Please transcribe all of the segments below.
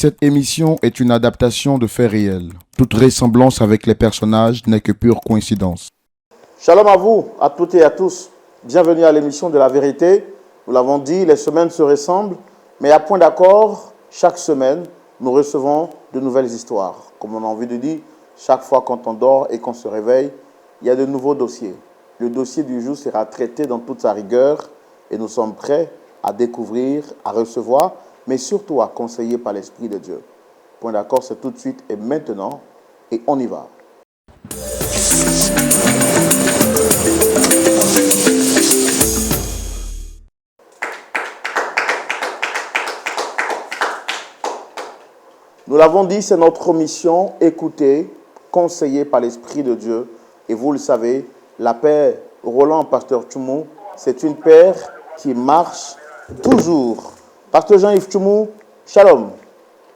Cette émission est une adaptation de faits réels. Toute ressemblance avec les personnages n'est que pure coïncidence. Shalom à vous, à toutes et à tous. Bienvenue à l'émission de la vérité. Nous l'avons dit, les semaines se ressemblent, mais à point d'accord, chaque semaine, nous recevons de nouvelles histoires. Comme on a envie de dire, chaque fois quand on dort et qu'on se réveille, il y a de nouveaux dossiers. Le dossier du jour sera traité dans toute sa rigueur et nous sommes prêts à découvrir, à recevoir, mais surtout à conseiller par l'Esprit de Dieu. Point d'accord, c'est tout de suite et maintenant, et on y va. Nous l'avons dit, c'est notre mission, écouter, conseiller par l'Esprit de Dieu. Et vous le savez, la paire Roland, Pasteur Tchoumou, c'est une paire qui marche toujours. Pasteur Jean-Yves Tchoumou, shalom.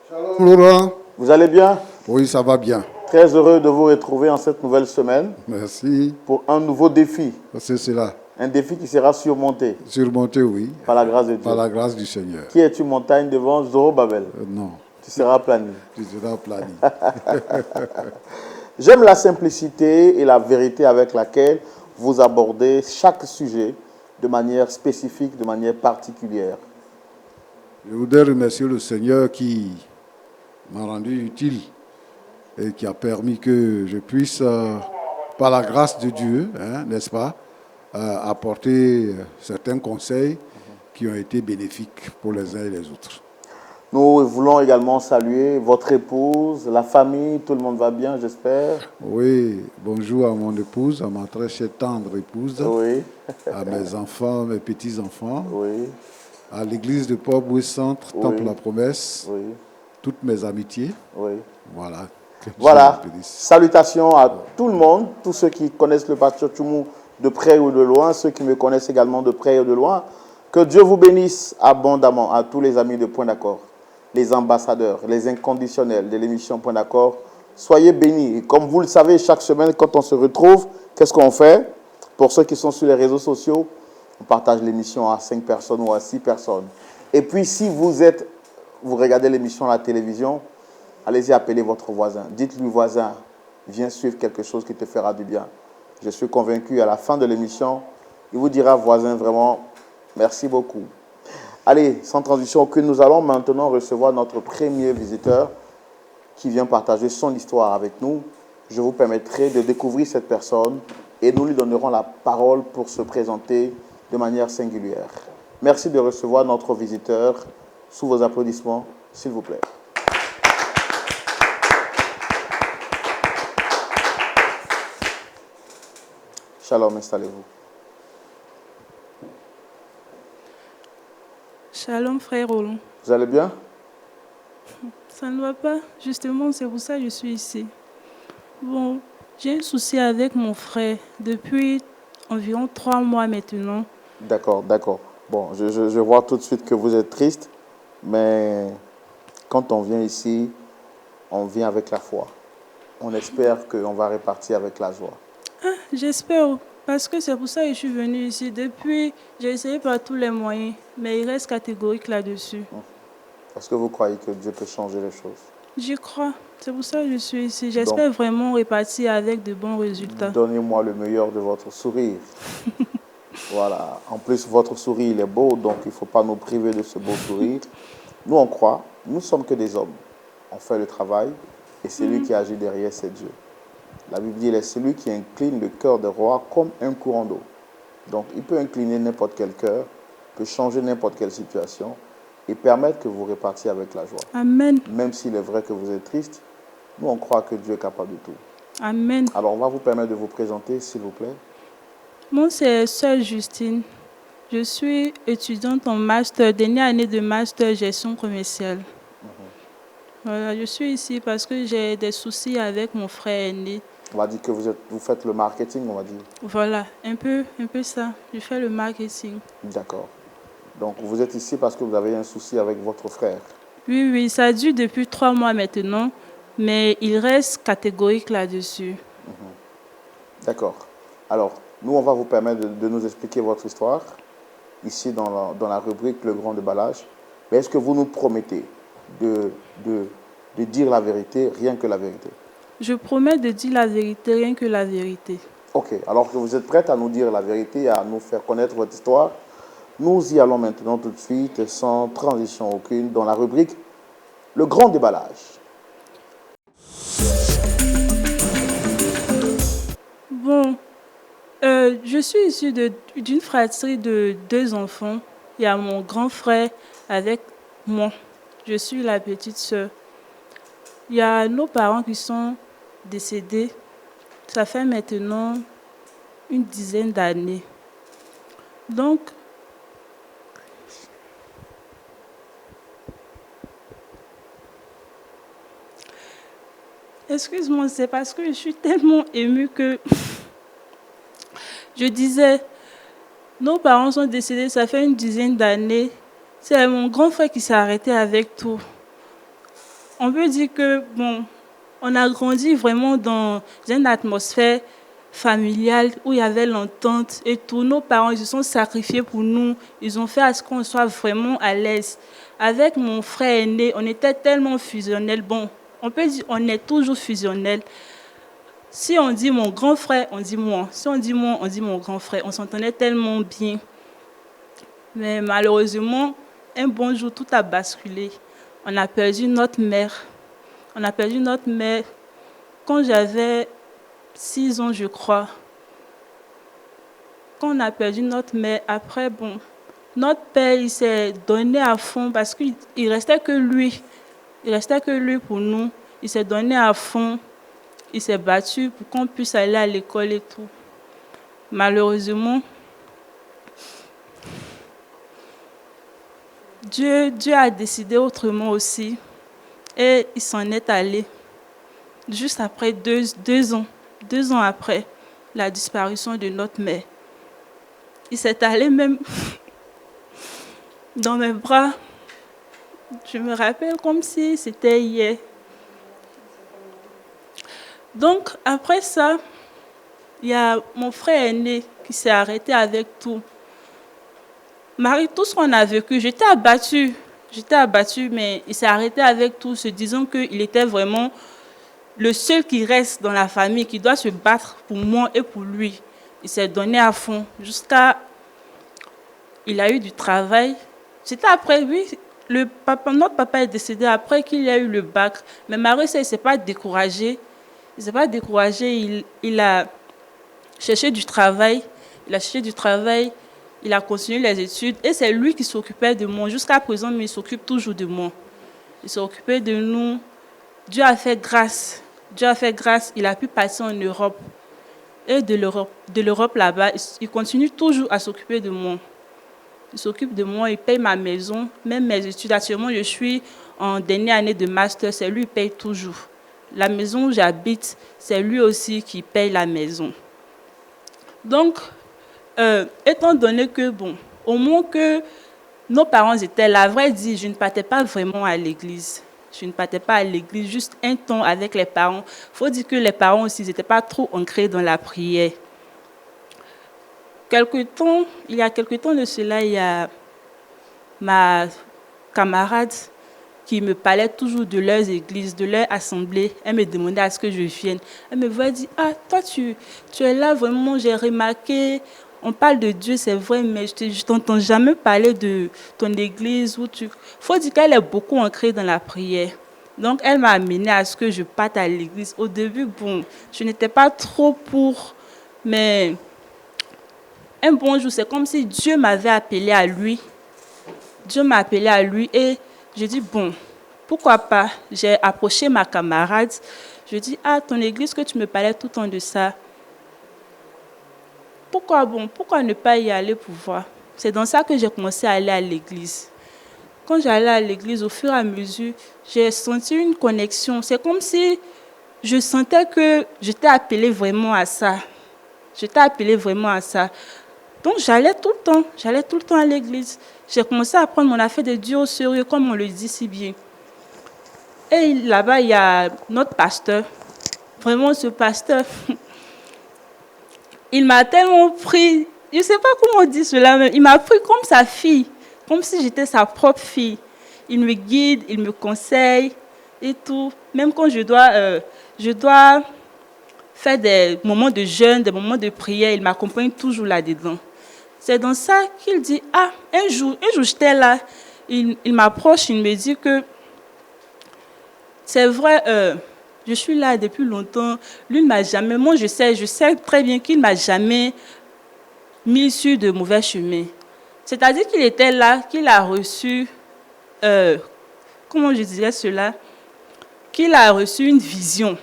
Shalom Laurent. Vous allez bien? Oui, ça va bien. Très heureux de vous retrouver en cette nouvelle semaine. Merci. Pour un nouveau défi. C'est cela. Un défi qui sera surmonté. Surmonté, oui. Par la grâce de Dieu. Par la grâce du Seigneur. Qui est une montagne devant Zorobabel? Non. Tu seras plani. Tu seras plani. J'aime la simplicité et la vérité avec laquelle vous abordez chaque sujet de manière spécifique, de manière particulière. Je voudrais remercier le Seigneur qui m'a rendu utile et qui a permis que je puisse, par la grâce de Dieu, n'est-ce pas, apporter certains conseils qui ont été bénéfiques pour les uns et les autres. Nous voulons également saluer votre épouse, la famille, tout le monde va bien, j'espère. Oui, bonjour à mon épouse, à ma très chère tendre épouse, oui. à mes enfants, mes petits-enfants, oui. à l'église de Port-Bouet Centre, oui. Temple La Promesse, oui. toutes mes amitiés. Oui. Voilà. Voilà, salutations à tout le monde, tous ceux qui connaissent le pasteur Tchoumou de près ou de loin, ceux qui me connaissent également de près ou de loin. Que Dieu vous bénisse abondamment à tous les amis de Point d'accord, les ambassadeurs, les inconditionnels de l'émission Point d'accord. Soyez bénis. Et comme vous le savez, chaque semaine, quand on se retrouve, qu'est-ce qu'on fait? Pour ceux qui sont sur les réseaux sociaux, on partage l'émission à 5 personnes ou à 6 personnes. Et puis, si vous regardez l'émission à la télévision, allez-y appeler votre voisin. Dites-lui, voisin, viens suivre quelque chose qui te fera du bien. Je suis convaincu, à la fin de l'émission, il vous dira, voisin, vraiment, merci beaucoup. Allez, sans transition aucune, nous allons maintenant recevoir notre premier visiteur qui vient partager son histoire avec nous. Je vous permettrai de découvrir cette personne et nous lui donnerons la parole pour se présenter de manière singulière. Merci de recevoir notre visiteur sous vos applaudissements, s'il vous plaît. Shalom, installez-vous. Shalom, frère Roland. Vous allez bien? Ça ne va pas. Justement, c'est pour ça que je suis ici. Bon, j'ai un souci avec mon frère depuis environ 3 mois maintenant. D'accord, d'accord. Bon, je vois tout de suite que vous êtes triste, mais quand on vient ici, on vient avec la foi. On espère qu'on va repartir avec la joie. Ah, j'espère, parce que c'est pour ça que je suis venue ici. Depuis, j'ai essayé par tous les moyens, mais il reste catégorique là-dessus. Est-ce que vous croyez que Dieu peut changer les choses? J'y crois. C'est pour ça que je suis ici. J'espère vraiment repartir avec de bons résultats. Donnez-moi le meilleur de votre sourire. Voilà. En plus, votre sourire, il est beau, donc il ne faut pas nous priver de ce beau sourire. Nous, on croit. Nous ne sommes que des hommes. On fait le travail et celui qui agit derrière, c'est Dieu. La Bible dit, il est celui qui incline le cœur des rois comme un courant d'eau. Donc, il peut incliner n'importe quel cœur, peut changer n'importe quelle situation et permettre que vous repartiez avec la joie. Amen. Même s'il est vrai que vous êtes triste, nous, on croit que Dieu est capable de tout. Amen. Alors, on va vous permettre de vous présenter, s'il vous plaît. Moi, c'est Sœur Justine. Je suis étudiante en master, dernière année de master gestion commerciale. Voilà, je suis ici parce que j'ai des soucis avec mon frère aîné. On va dire que vous faites le marketing, on va dire. Voilà, un peu ça. Je fais le marketing. D'accord. Donc, vous êtes ici parce que vous avez un souci avec votre frère. Oui, ça dure depuis 3 mois maintenant, mais il reste catégorique là-dessus. D'accord. Alors, nous, on va vous permettre de nous expliquer votre histoire, ici dans la rubrique Le Grand Déballage. Mais est-ce que vous nous promettez de dire la vérité, rien que la vérité. Je promets de dire la vérité, rien que la vérité. Ok, alors que vous êtes prête à nous dire la vérité, à nous faire connaître votre histoire, nous y allons maintenant tout de suite, sans transition aucune, dans la rubrique Le Grand Déballage. Bon, je suis issue d'une fratrie de 2 enfants. Il y a mon grand frère avec moi. Je suis la petite sœur. Il y a nos parents qui sont décédés. Ça fait maintenant une dizaine d'années. Donc, excuse-moi, c'est parce que je suis tellement émue que je disais, nos parents sont décédés, ça fait une dizaine d'années. C'est mon grand frère qui s'est arrêté avec tout. On peut dire que, bon, on a grandi vraiment dans une atmosphère familiale où il y avait l'entente et tout. Nos parents, ils se sont sacrifiés pour nous. Ils ont fait à ce qu'on soit vraiment à l'aise. Avec mon frère aîné, on était tellement fusionnels. Bon, on peut dire on est toujours fusionnels. Si on dit mon grand frère, on dit moi. Si on dit moi, on dit mon grand frère. On s'entendait tellement bien. Mais malheureusement, un bon jour, tout a basculé. On a perdu notre mère. On a perdu notre mère quand j'avais 6 ans, je crois. Quand on a perdu notre mère, après, bon, notre père, il s'est donné à fond parce qu'il restait que lui. Il restait que lui pour nous. Il s'est donné à fond. Il s'est battu pour qu'on puisse aller à l'école et tout. Malheureusement, Dieu a décidé autrement aussi. Et il s'en est allé. Juste après 2 ans. 2 ans après la disparition de notre mère. Il s'est allé même dans mes bras. Je me rappelle comme si c'était hier. Donc, après ça, il y a mon frère aîné qui s'est arrêté avec tout. Marie, tout ce qu'on a vécu, j'étais abattue. Mais il s'est arrêté avec tout, se disant qu'il était vraiment le seul qui reste dans la famille, qui doit se battre pour moi et pour lui. Il s'est donné à fond jusqu'à... Il a eu du travail. C'était après, oui, notre papa est décédé après qu'il ait eu le bac. Mais Marie, il ne s'est pas découragé. Il a cherché du travail. Il a continué les études. Et c'est lui qui s'occupait de moi. Jusqu'à présent, mais il s'occupe toujours de moi. Il s'est occupé de nous. Dieu a fait grâce. Il a pu passer en Europe. Et de l'Europe là-bas, il continue toujours à s'occuper de moi. Il s'occupe de moi, il paye ma maison, même mes études. Actuellement, je suis en dernière année de master, c'est lui qui paye toujours. La maison où j'habite, c'est lui aussi qui paye la maison. Donc, étant donné que, bon, au moins que nos parents étaient là, à vrai dire, je ne partais pas vraiment à l'église. Juste un temps avec les parents. Il faut dire que les parents aussi n'étaient pas trop ancrés dans la prière. Il y a quelque temps de cela, il y a ma camarade qui me parlait toujours de leurs églises, de leur assemblée. Elle me demandait à ce que je vienne. Elle me voit dire, ah, toi, tu es là, vraiment, j'ai remarqué, on parle de Dieu, c'est vrai, mais je ne t'entends jamais parler de ton église. Il faut dire qu'elle est beaucoup ancrée dans la prière. Donc, elle m'a amenée à ce que je parte à l'église. Au début, bon, je n'étais pas trop pour, mais un bon jour, c'est comme si Dieu m'avait appelé à lui. Et j'ai dit, bon, pourquoi pas? J'ai approché ma camarade. Je dis, ah, ton église que tu me parlais tout le temps de ça. Pourquoi ne pas y aller pour voir? C'est dans ça que j'ai commencé à aller à l'église. Quand j'allais à l'église, au fur et à mesure, j'ai senti une connexion. C'est comme si je sentais que j'étais appelée vraiment à ça. Donc, j'allais tout le temps à l'église. J'ai commencé à prendre mon affaire de Dieu au sérieux, comme on le dit si bien. Et là-bas, il y a notre pasteur. Vraiment, ce pasteur, il m'a tellement pris, je ne sais pas comment on dit cela, mais il m'a pris comme sa fille, comme si j'étais sa propre fille. il me guide, il me conseille et tout. Même quand je dois faire des moments de jeûne, des moments de prière, il m'accompagne toujours là-dedans. C'est dans ça qu'il dit, un jour j'étais là, il m'approche, il me dit que c'est vrai, je suis là depuis longtemps, lui ne m'a jamais, moi je sais très bien qu'il ne m'a jamais mis sur de mauvais chemins. C'est-à-dire qu'il était là, qu'il a reçu, comment je dirais cela, qu'il a reçu une vision.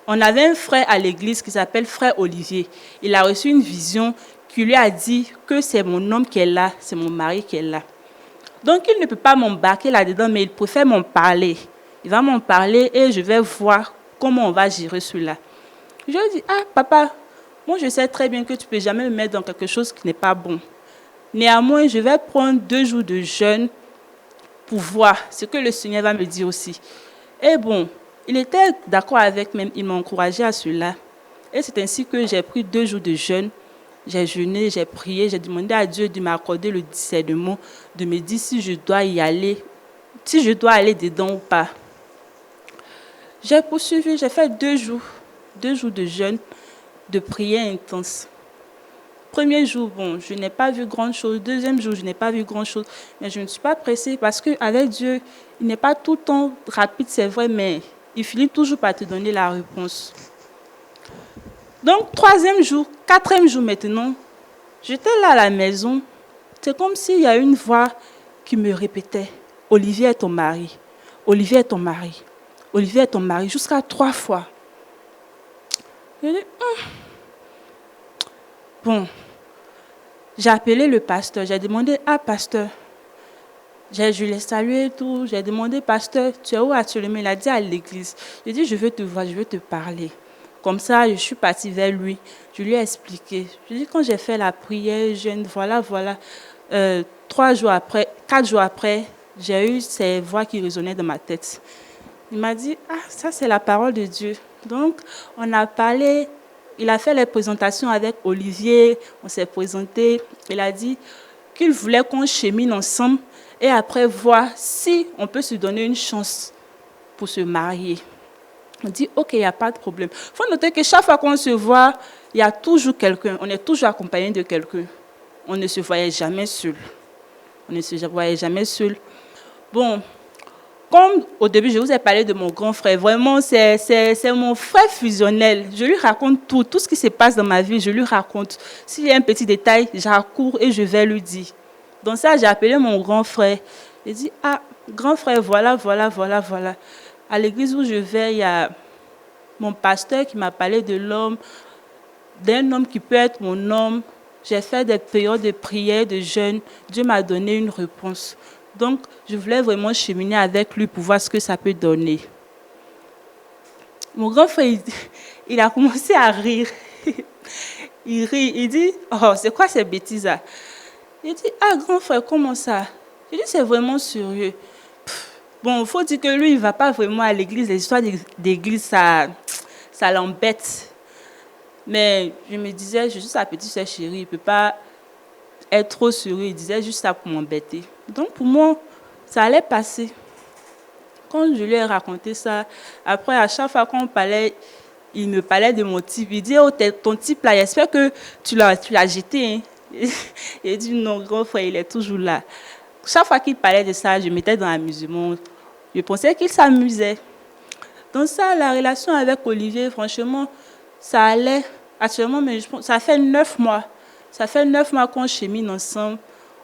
On avait un frère à l'église qui s'appelle frère Olivier. Il a reçu une vision qui lui a dit que c'est mon homme qui est là, c'est mon mari qui est là. Donc il ne peut pas m'embarquer là-dedans, mais il préfère m'en parler. Il va m'en parler et je vais voir comment on va gérer cela. Je lui dis, papa, moi je sais très bien que tu ne peux jamais me mettre dans quelque chose qui n'est pas bon. Néanmoins, je vais prendre 2 jours de jeûne pour voir ce que le Seigneur va me dire aussi. Et bon, il était d'accord avec moi, il m'a encouragé à cela. Et c'est ainsi que j'ai pris 2 jours de jeûne. J'ai jeûné, j'ai prié, j'ai demandé à Dieu de m'accorder le discernement, de me dire si je dois y aller, si je dois aller dedans ou pas. J'ai poursuivi, j'ai fait 2 jours de jeûne, de prière intense. Premier jour, bon, je n'ai pas vu grand-chose. Deuxième jour, je n'ai pas vu grand-chose. Mais je ne suis pas pressée parce qu'avec Dieu, il n'est pas tout le temps rapide, c'est vrai, mais il finit toujours par te donner la réponse. Donc, 3e jour, 4e jour maintenant, j'étais là à la maison. C'est comme s'il y a une voix qui me répétait, « Olivier est ton mari. Olivier est ton mari. Olivier est ton mari. » Jusqu'à 3 fois. Je dis, Bon, j'ai appelé le pasteur. J'ai demandé, pasteur, je l'ai salué et tout. J'ai demandé, pasteur, tu es où actuellement? Il a dit à l'église. J'ai dit, je veux te voir, je veux te parler. Comme ça, je suis partie vers lui. Je lui ai expliqué. Je lui ai dit, quand j'ai fait la prière, voilà. 4 jours après, j'ai eu ces voix qui résonnaient dans ma tête. Il m'a dit, ça c'est la parole de Dieu. Donc, on a parlé, il a fait les présentations avec Olivier, on s'est présenté. Il a dit qu'il voulait qu'on chemine ensemble et après voir si on peut se donner une chance pour se marier. On dit, OK, il n'y a pas de problème. Il faut noter que chaque fois qu'on se voit, il y a toujours quelqu'un, on est toujours accompagné de quelqu'un. On ne se voyait jamais seul. Bon, comme au début, je vous ai parlé de mon grand frère, vraiment, c'est mon frère fusionnel. Je lui raconte tout ce qui se passe dans ma vie, je lui raconte. S'il y a un petit détail, j'accours et je vais lui dire. Donc ça, j'ai appelé mon grand frère. J'ai dit, grand frère, voilà. À l'église où je vais, il y a mon pasteur qui m'a parlé d'un homme qui peut être mon homme. J'ai fait des périodes de prière, de jeûne. Dieu m'a donné une réponse. Donc, je voulais vraiment cheminer avec lui pour voir ce que ça peut donner. Mon grand frère, il a commencé à rire. Il rit, il dit, c'est quoi ces bêtises-là? Il dit, grand frère, comment ça? Je dis, c'est vraiment sérieux. Bon, il faut dire que lui, il ne va pas vraiment à l'église. Les histoires d'église, ça l'embête. Mais je me disais, je suis sa petite soeur chérie, il ne peut pas être trop sérieux. Il disait juste ça pour m'embêter. Donc pour moi, ça allait passer. Quand je lui ai raconté ça, après, à chaque fois qu'on parlait, il me parlait de mon type. Il dit, ton type là, j'espère que tu l'as jeté. Hein. Il dit, non, grand frère, il est toujours là. Chaque fois qu'il parlait de ça, je m'étais dans l'amusement. Je pensais qu'il s'amusait. Donc ça, la relation avec Olivier, franchement, ça allait. Actuellement, mais ça fait 9 mois. Ça fait 9 mois qu'on chemine ensemble.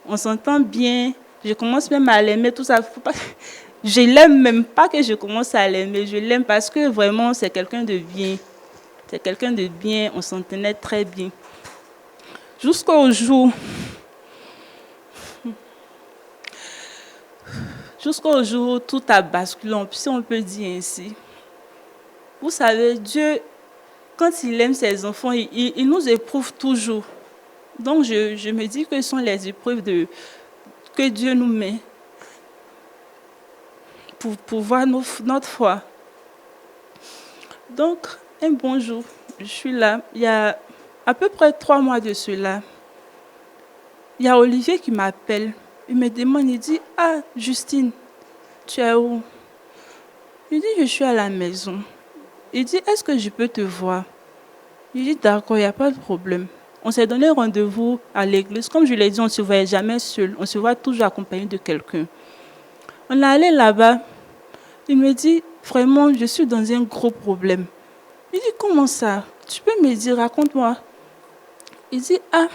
On s'entend bien. Je commence même à l'aimer, tout ça. Je l'aime même pas que je commence à l'aimer. Je l'aime parce que vraiment, c'est quelqu'un de bien. C'est quelqu'un de bien. On s'entendait très bien. Jusqu'au jour où tout a basculé, si on peut dire ainsi. Vous savez, Dieu, quand il aime ses enfants, il nous éprouve toujours. Donc, je me dis que ce sont les épreuves que Dieu nous met pour voir notre foi. Donc, un bon jour, je suis là. Il y a à peu près 3 mois de cela. Il y a Olivier qui m'appelle. Il me demande, il dit, Justine, tu es où? Il dit, je suis à la maison. Il dit, est-ce que je peux te voir? Il dit, d'accord, il n'y a pas de problème. On s'est donné rendez-vous à l'église. Comme je l'ai dit, on ne se voyait jamais seul. On se voit toujours accompagné de quelqu'un. On est allé là-bas. Il me dit, vraiment, je suis dans un gros problème. Il dit, comment ça? Tu peux me dire, raconte-moi. Il dit, ah,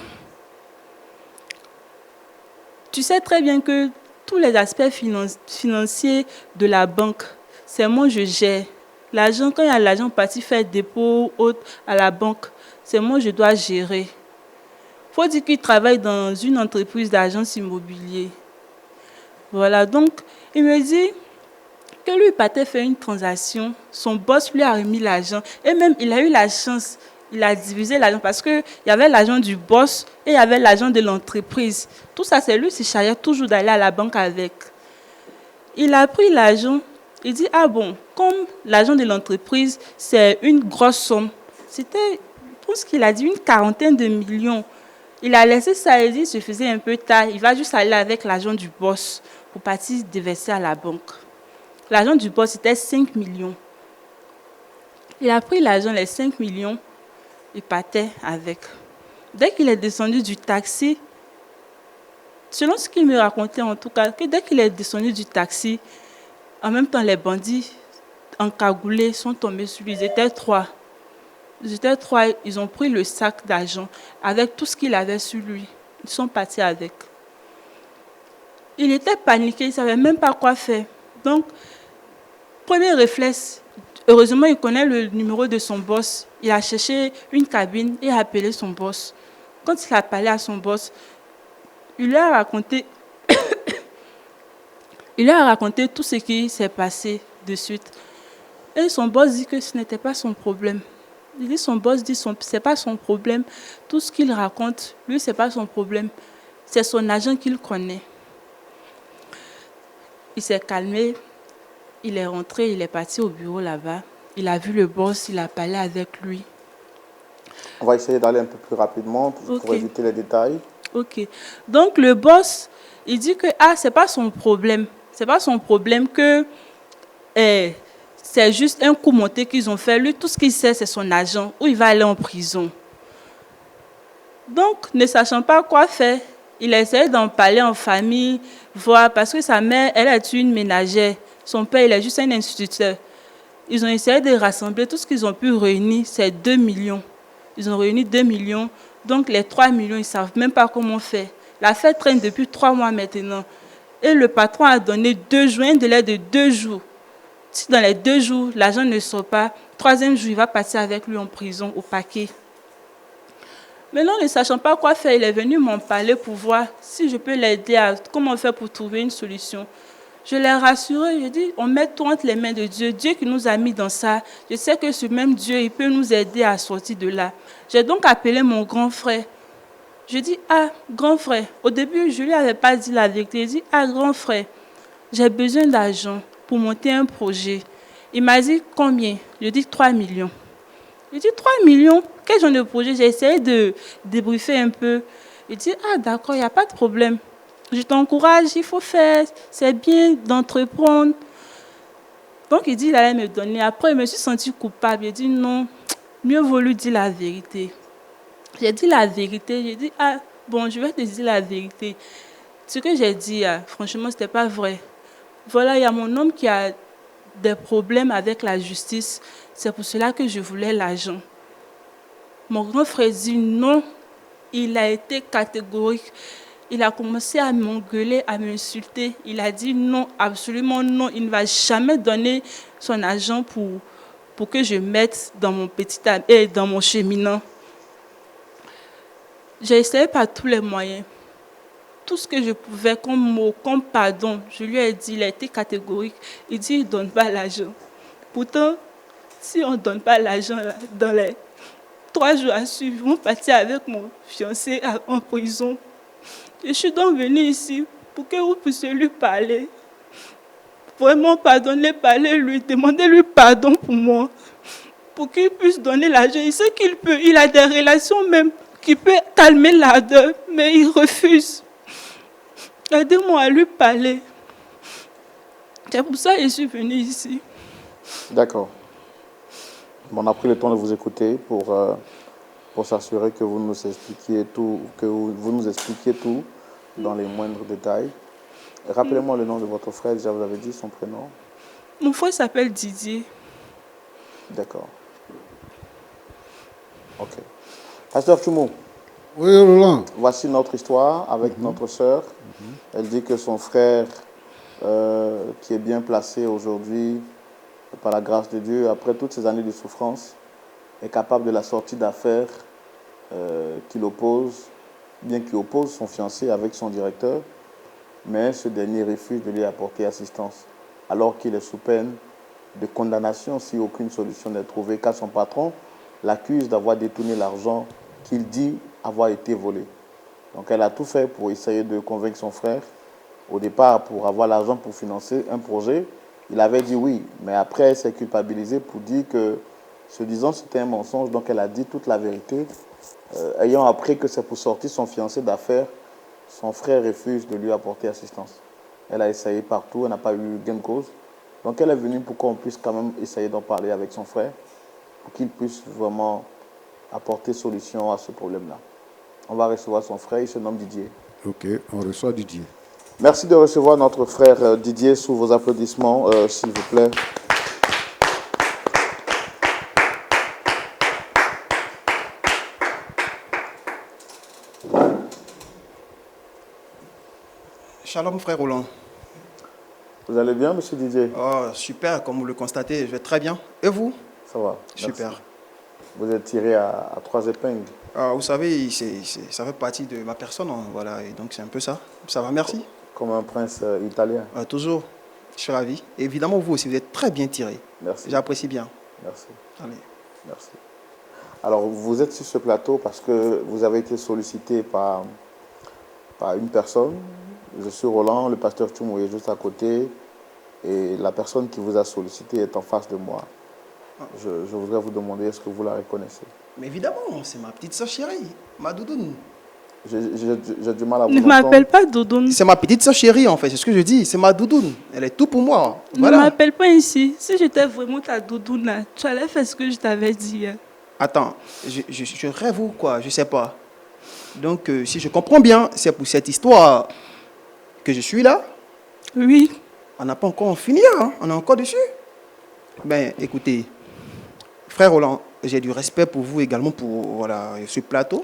tu sais très bien que tous les aspects financiers de la banque, c'est moi je gère. L'argent, quand il y a l'argent parti faire dépôt autre à la banque, c'est moi je dois gérer. Il faut dire qu'il travaille dans une entreprise d'agence immobilier. Voilà, donc il me dit que lui, il partait faire une transaction, son boss lui a remis l'argent et même il a eu la chance, il a divisé l'argent parce qu'il y avait l'argent du boss et il y avait l'argent de l'entreprise. Tout ça, c'est lui qui chargeait toujours d'aller à la banque avec. Il a pris l'argent, il dit, ah bon, comme l'argent de l'entreprise, c'est une grosse somme. C'était, je pense qu'il a dit une 40aine de millions. Il a laissé ça, il dit, se faisait un peu tard, il va juste aller avec l'argent du boss pour partir déverser à la banque. L'argent du boss, c'était 5 millions. Il a pris l'argent, les 5 millions, il partait avec. Dès qu'il est descendu du taxi, selon ce qu'il me racontait en tout cas, que dès qu'il est descendu du taxi, en même temps les bandits encagoulés sont tombés sur lui. Ils étaient trois. Ils ont pris le sac d'argent avec tout ce qu'il avait sur lui. Ils sont partis avec. Il était paniqué, il ne savait même pas quoi faire. Donc, premier réflexe, heureusement, il connaît le numéro de son boss. Il a cherché une cabine et a appelé son boss. Quand il a parlé à son boss, il lui a raconté, tout ce qui s'est passé de suite. Et son boss dit que ce n'était pas son problème. Son boss dit que ce n'est pas son problème. Tout ce qu'il raconte, lui, ce n'est pas son problème. C'est son agent qu'il connaît. Il s'est calmé. Il est rentré, il est parti au bureau là-bas. Il a vu le boss, il a parlé avec lui. On va essayer d'aller un peu plus rapidement pour éviter les détails. Ok. Donc le boss, il dit que c'est pas son problème. C'est pas son problème que c'est juste un coup monté qu'ils ont fait. Lui, tout ce qu'il sait, c'est son agent, où il va aller en prison. Donc, ne sachant pas quoi faire, il a essayé d'en parler en famille, voir, parce que sa mère, elle est une ménagère. Son père, il est juste un instituteur. Ils ont essayé de rassembler tout ce qu'ils ont pu réunir, c'est 2 millions. Ils ont réuni 2 millions. Donc, les 3 millions, ils ne savent même pas comment faire. L'affaire traîne depuis 3 mois maintenant. Et le patron a donné 2 jours, un délai de 2 jours. Si dans les 2 jours, l'argent ne sort pas, 3e jour, il va passer avec lui en prison, au paquet. Maintenant, ne sachant pas quoi faire, il est venu m'en parler pour voir si je peux l'aider à comment faire pour trouver une solution. Je l'ai rassuré, je dis, on met tout entre les mains de Dieu. Dieu qui nous a mis dans ça, je sais que ce même Dieu, il peut nous aider à sortir de là. J'ai donc appelé mon grand frère. Je dis, grand frère, au début, je ne lui avais pas dit la vérité. Je dis, grand frère, j'ai besoin d'argent pour monter un projet. Il m'a dit, combien? Je dis, 3 millions. Il dit, 3 millions? Quel genre de projet? J'ai essayé de débriefer un peu. Il dit, d'accord, il n'y a pas de problème. Je t'encourage, il faut faire, c'est bien d'entreprendre. Donc, il dit, il allait me donner. Après, je me suis sentie coupable. Il dit, non, mieux vaut lui dire la vérité. J'ai dit la vérité. J'ai dit, bon, je vais te dire la vérité. Ce que j'ai dit, franchement, ce n'était pas vrai. Voilà, il y a mon homme qui a des problèmes avec la justice. C'est pour cela que je voulais l'argent. Mon grand frère dit non. Il a été catégorique. Il a commencé à m'engueuler, à m'insulter. Il a dit non, absolument non. Il ne va jamais donner son argent pour que je mette dans mon dans mon cheminant. J'ai essayé par tous les moyens. Tout ce que je pouvais comme mot, comme pardon, je lui ai dit, il a été catégorique. Il dit, il ne donne pas l'argent. Pourtant, si on ne donne pas l'argent dans les 3 jours à suivre, ils vont partir avec mon fiancé en prison. Je suis donc venue ici pour que vous puissiez lui parler. Vraiment pardonner, parler-lui, demander-lui pardon pour moi. Pour qu'il puisse donner l'argent. Il sait qu'il peut, il a des relations même qui peuvent calmer l'ardeur, mais il refuse. Aidez-moi à lui parler. C'est pour ça que je suis venue ici. D'accord. On a pris le temps de vous écouter pour s'assurer que vous nous expliquiez tout, dans les moindres détails. Rappelez-moi le nom de votre frère, déjà vous avez dit son prénom. Mon frère s'appelle Didier. D'accord. Ok. Pasteur Tchoumou, Oui, Roland. voici notre histoire avec notre sœur. Elle dit que son frère, qui est bien placé aujourd'hui, par la grâce de Dieu, après toutes ces années de souffrance, est capable de la sortie d'affaires qu'il oppose, bien qu'il oppose son fiancé avec son directeur, mais ce dernier refuse de lui apporter assistance, alors qu'il est sous peine de condamnation si aucune solution n'est trouvée, car son patron l'accuse d'avoir détourné l'argent qu'il dit avoir été volé. Donc elle a tout fait pour essayer de convaincre son frère. Au départ, pour avoir l'argent pour financer un projet, il avait dit oui, mais après elle s'est culpabilisée pour dire que, se disant c'était un mensonge, donc elle a dit toute la vérité. Ayant appris que c'est pour sortir son fiancé d'affaires, son frère refuse de lui apporter assistance. Elle a essayé partout, elle n'a pas eu gain de cause. Donc elle est venue pour qu'on puisse quand même essayer d'en parler avec son frère, pour qu'il puisse vraiment apporter solution à ce problème-là. On va recevoir son frère, il se nomme Didier. Ok, on reçoit Didier. Merci de recevoir notre frère Didier sous vos applaudissements, s'il vous plaît. Shalom frère Roland. Vous allez bien, monsieur Didier? Oh, super, comme vous le constatez, je vais très bien. Et vous? Ça va. Super. Merci. Vous êtes tiré à 3 épingles. Vous savez, ça fait partie de ma personne, hein, voilà, et donc c'est un peu ça. Ça va, merci. Comme un prince italien. Toujours, je suis ravi. Et évidemment, vous aussi, vous êtes très bien tiré. Merci. J'apprécie bien. Merci. Allez. Merci. Alors, vous êtes sur ce plateau parce que vous avez été sollicité par une personne. Je suis Roland, le pasteur Tchoumou est juste à côté. Et la personne qui vous a sollicité est en face de moi. Je voudrais vous demander, est-ce que vous la reconnaissez? Mais évidemment, c'est ma petite soeur chérie, ma doudoune. J'ai du mal à vous Ne entendre. m'appelle pas Doudoune. C'est ma petite soeur chérie, en fait, c'est ce que je dis. C'est ma doudoune. Elle est tout pour moi. Voilà. Ne m'appelle pas ici. Si j'étais vraiment ta doudoune, là, tu allais faire ce que je t'avais dit. Attends, je rêve ou quoi? Je sais pas. Donc, si je comprends bien, c'est pour cette histoire que je suis là. Oui. On n'a pas encore fini, hein? On est encore dessus. Ben, écoutez, frère Roland, j'ai du respect pour vous également pour ce plateau.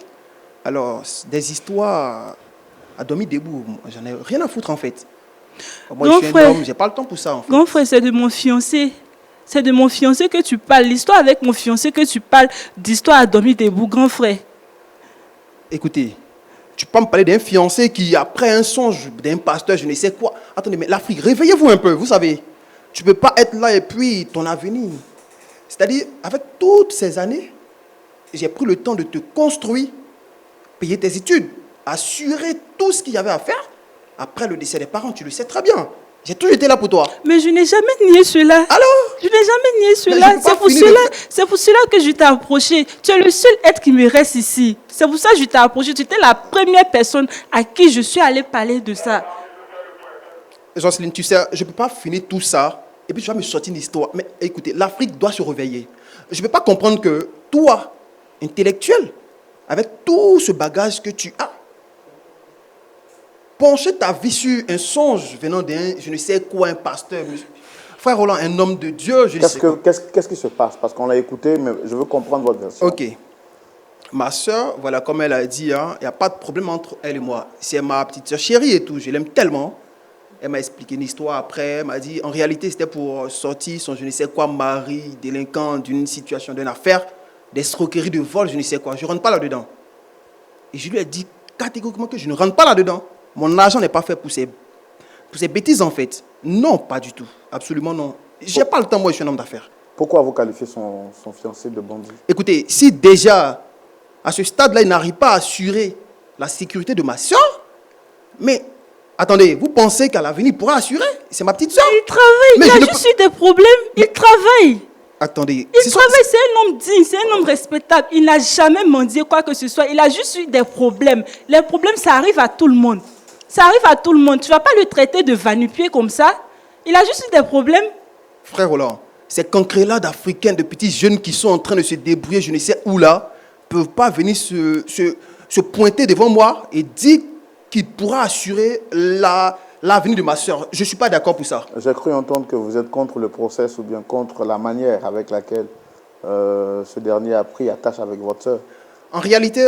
Alors, des histoires à demi debout, j'en ai rien à foutre en fait. Moi, je suis un homme, j'ai pas le temps pour ça en fait. Grand frère, c'est de mon fiancé. C'est de mon fiancé que tu parles. L'histoire avec mon fiancé que tu parles d'histoire à demi debout, grand frère. Écoutez, tu peux me parler d'un fiancé qui, après un songe d'un pasteur, je ne sais quoi. Attendez, mais l'Afrique, réveillez-vous un peu, vous savez. Tu ne peux pas être là et puis ton avenir. C'est-à-dire, avec toutes ces années, j'ai pris le temps de te construire, payer tes études, assurer tout ce qu'il y avait à faire. Après le décès des parents, tu le sais très bien. J'ai toujours été là pour toi. Mais je n'ai jamais nié cela. Alors? Je n'ai jamais nié cela. C'est pour cela que je t'ai approché. Tu es le seul être qui me reste ici. C'est pour ça que je t'ai approché. Tu étais la première personne à qui je suis allée parler de ça. Jocelyne, tu sais, je ne peux pas finir tout ça et puis tu vas me sortir une histoire. Mais écoutez, l'Afrique doit se réveiller. Je ne peux pas comprendre que toi, intellectuel, avec tout ce bagage que tu as, pencher ta vie sur un songe venant d'un, je ne sais quoi, un pasteur. Frère Roland, un homme de Dieu, je ne sais quoi. Qu'est-ce qui se passe? Parce qu'on l'a écouté, mais je veux comprendre votre version. Ok. Ma soeur, voilà, comme elle a dit, il n'y a pas de problème entre elle et moi. C'est ma petite soeur chérie et tout, je l'aime tellement. Elle m'a expliqué une histoire après, elle m'a dit, en réalité, c'était pour sortir son je ne sais quoi, mari, délinquant d'une situation, d'une affaire, d'escroquerie, de vol, je ne sais quoi. Je ne rentre pas là-dedans. Et je lui ai dit catégoriquement que je ne rentre pas là-dedans. Mon argent n'est pas fait pour ces bêtises, en fait. Non, pas du tout. Absolument non. Je n'ai pas le temps, moi, je suis un homme d'affaires. Pourquoi vous qualifiez son fiancé de bandit? Écoutez, si déjà, à ce stade-là, il n'arrive pas à assurer la sécurité de ma soeur, mais attendez, vous pensez qu'à l'avenir, il pourra assurer? C'est ma petite soeur. Il travaille, il a juste eu des problèmes. Il travaille. Attendez. Il travaille, c'est un homme digne, c'est un homme respectable. Il n'a jamais mendié quoi que ce soit. Il a juste eu des problèmes. Les problèmes, ça arrive à tout le monde. Ça arrive à tout le monde. Tu ne vas pas le traiter de va-nu-pied comme ça. Il a juste eu des problèmes. Frère Roland, ces cancrelats d'Africains, de petits jeunes qui sont en train de se débrouiller, je ne sais où là, ne peuvent pas venir se pointer devant moi et dire qu'il pourra assurer l'avenir de ma soeur. Je ne suis pas d'accord pour ça. J'ai cru entendre que vous êtes contre le process ou bien contre la manière avec laquelle ce dernier a pris attache avec votre soeur. En réalité,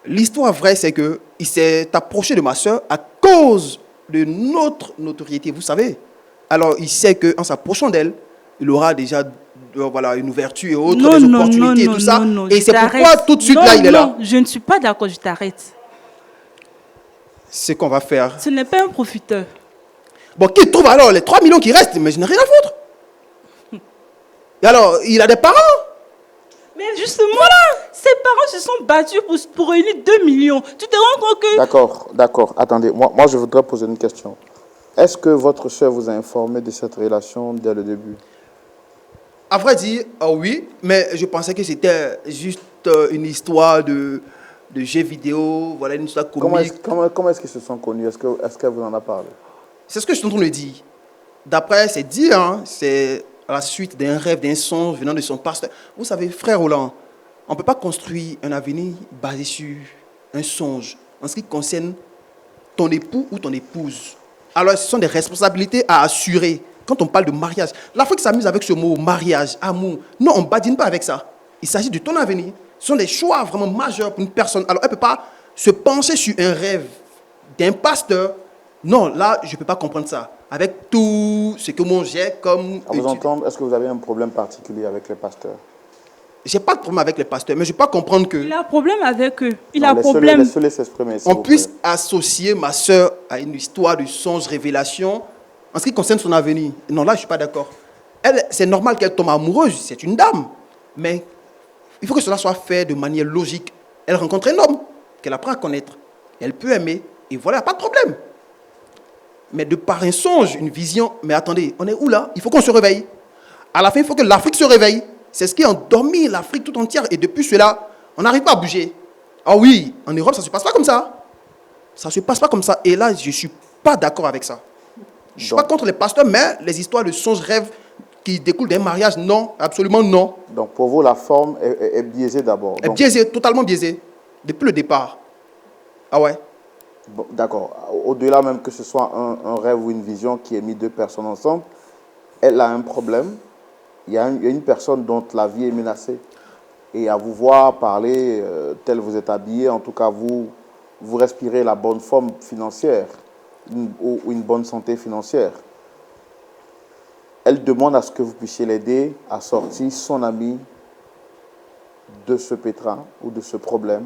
l'histoire vraie, c'est qu'il s'est approché de ma soeur à cause de notre notoriété, vous savez. Alors, il sait qu'en s'approchant d'elle, il aura déjà voilà, une ouverture et autres, des opportunités et tout ça. Et c'est pourquoi tout de suite là, il est là. Non, je ne suis pas d'accord, je t'arrête. C'est qu'on va faire. Ce n'est pas un profiteur. Bon, qui trouve alors les 3 millions qui restent? Mais je n'ai rien à foutre. Et alors, il a des parents? Mais justement, ses parents se sont battus pour réunir 2 millions. Tu te rends compte que... D'accord. Attendez, moi je voudrais poser une question. Est-ce que votre soeur vous a informé de cette relation dès le début? À vrai dire, oui, mais je pensais que c'était juste une histoire de jeux vidéo, voilà, une histoire comique. Comment est-ce qu'ils se sont connus? Est-ce qu'elle vous en a parlé? C'est ce que je suis en train de dire. D'après c'est dit, hein, c'est à la suite d'un rêve, d'un songe venant de son pasteur. Vous savez, frère Roland, on ne peut pas construire un avenir basé sur un songe en ce qui concerne ton époux ou ton épouse. Alors, ce sont des responsabilités à assurer. Quand on parle de mariage, l'Afrique s'amuse avec ce mot mariage, amour. Non, on ne badine pas avec ça. Il s'agit de ton avenir. Ce sont des choix vraiment majeurs pour une personne. Alors, elle ne peut pas se pencher sur un rêve d'un pasteur. Non, là, je ne peux pas comprendre ça. Avec tout ce que moi j'ai comme... À vous entendre, est-ce que vous avez un problème particulier avec les pasteurs? Je n'ai pas de problème avec les pasteurs, mais je ne peux pas comprendre que... Il a un problème avec eux. Laissez-les s'exprimer. On puisse associer ma soeur à une histoire de songe, révélation, en ce qui concerne son avenir. Non, là, je ne suis pas d'accord. Elle, c'est normal qu'elle tombe amoureuse, c'est une dame. Mais il faut que cela soit fait de manière logique. Elle rencontre un homme qu'elle apprend à connaître. Elle peut aimer, et voilà, pas de problème. Mais de par un songe, une vision, mais attendez, on est où là? Il faut qu'on se réveille. À la fin, il faut que l'Afrique se réveille. C'est ce qui a endormi l'Afrique tout entière. Et depuis cela, on n'arrive pas à bouger. Ah oui, en Europe, ça ne se passe pas comme ça. Ça ne se passe pas comme ça. Et là, je ne suis pas d'accord avec ça. Je ne suis pas contre les pasteurs, mais les histoires de songes, rêves qui découlent d'un mariage, non, absolument non. Donc pour vous, la forme est biaisée d'abord. Elle est biaisée, totalement biaisée. Depuis le départ. Ah ouais. Bon, d'accord. Au-delà même que ce soit un rêve ou une vision qui ait mis 2 personnes ensemble, elle a un problème. Il y a une personne dont la vie est menacée. Et à vous voir parler, tel vous êtes habillé, en tout cas vous respirez la bonne forme financière ou une bonne santé financière. Elle demande à ce que vous puissiez l'aider à sortir son ami de ce pétrin ou de ce problème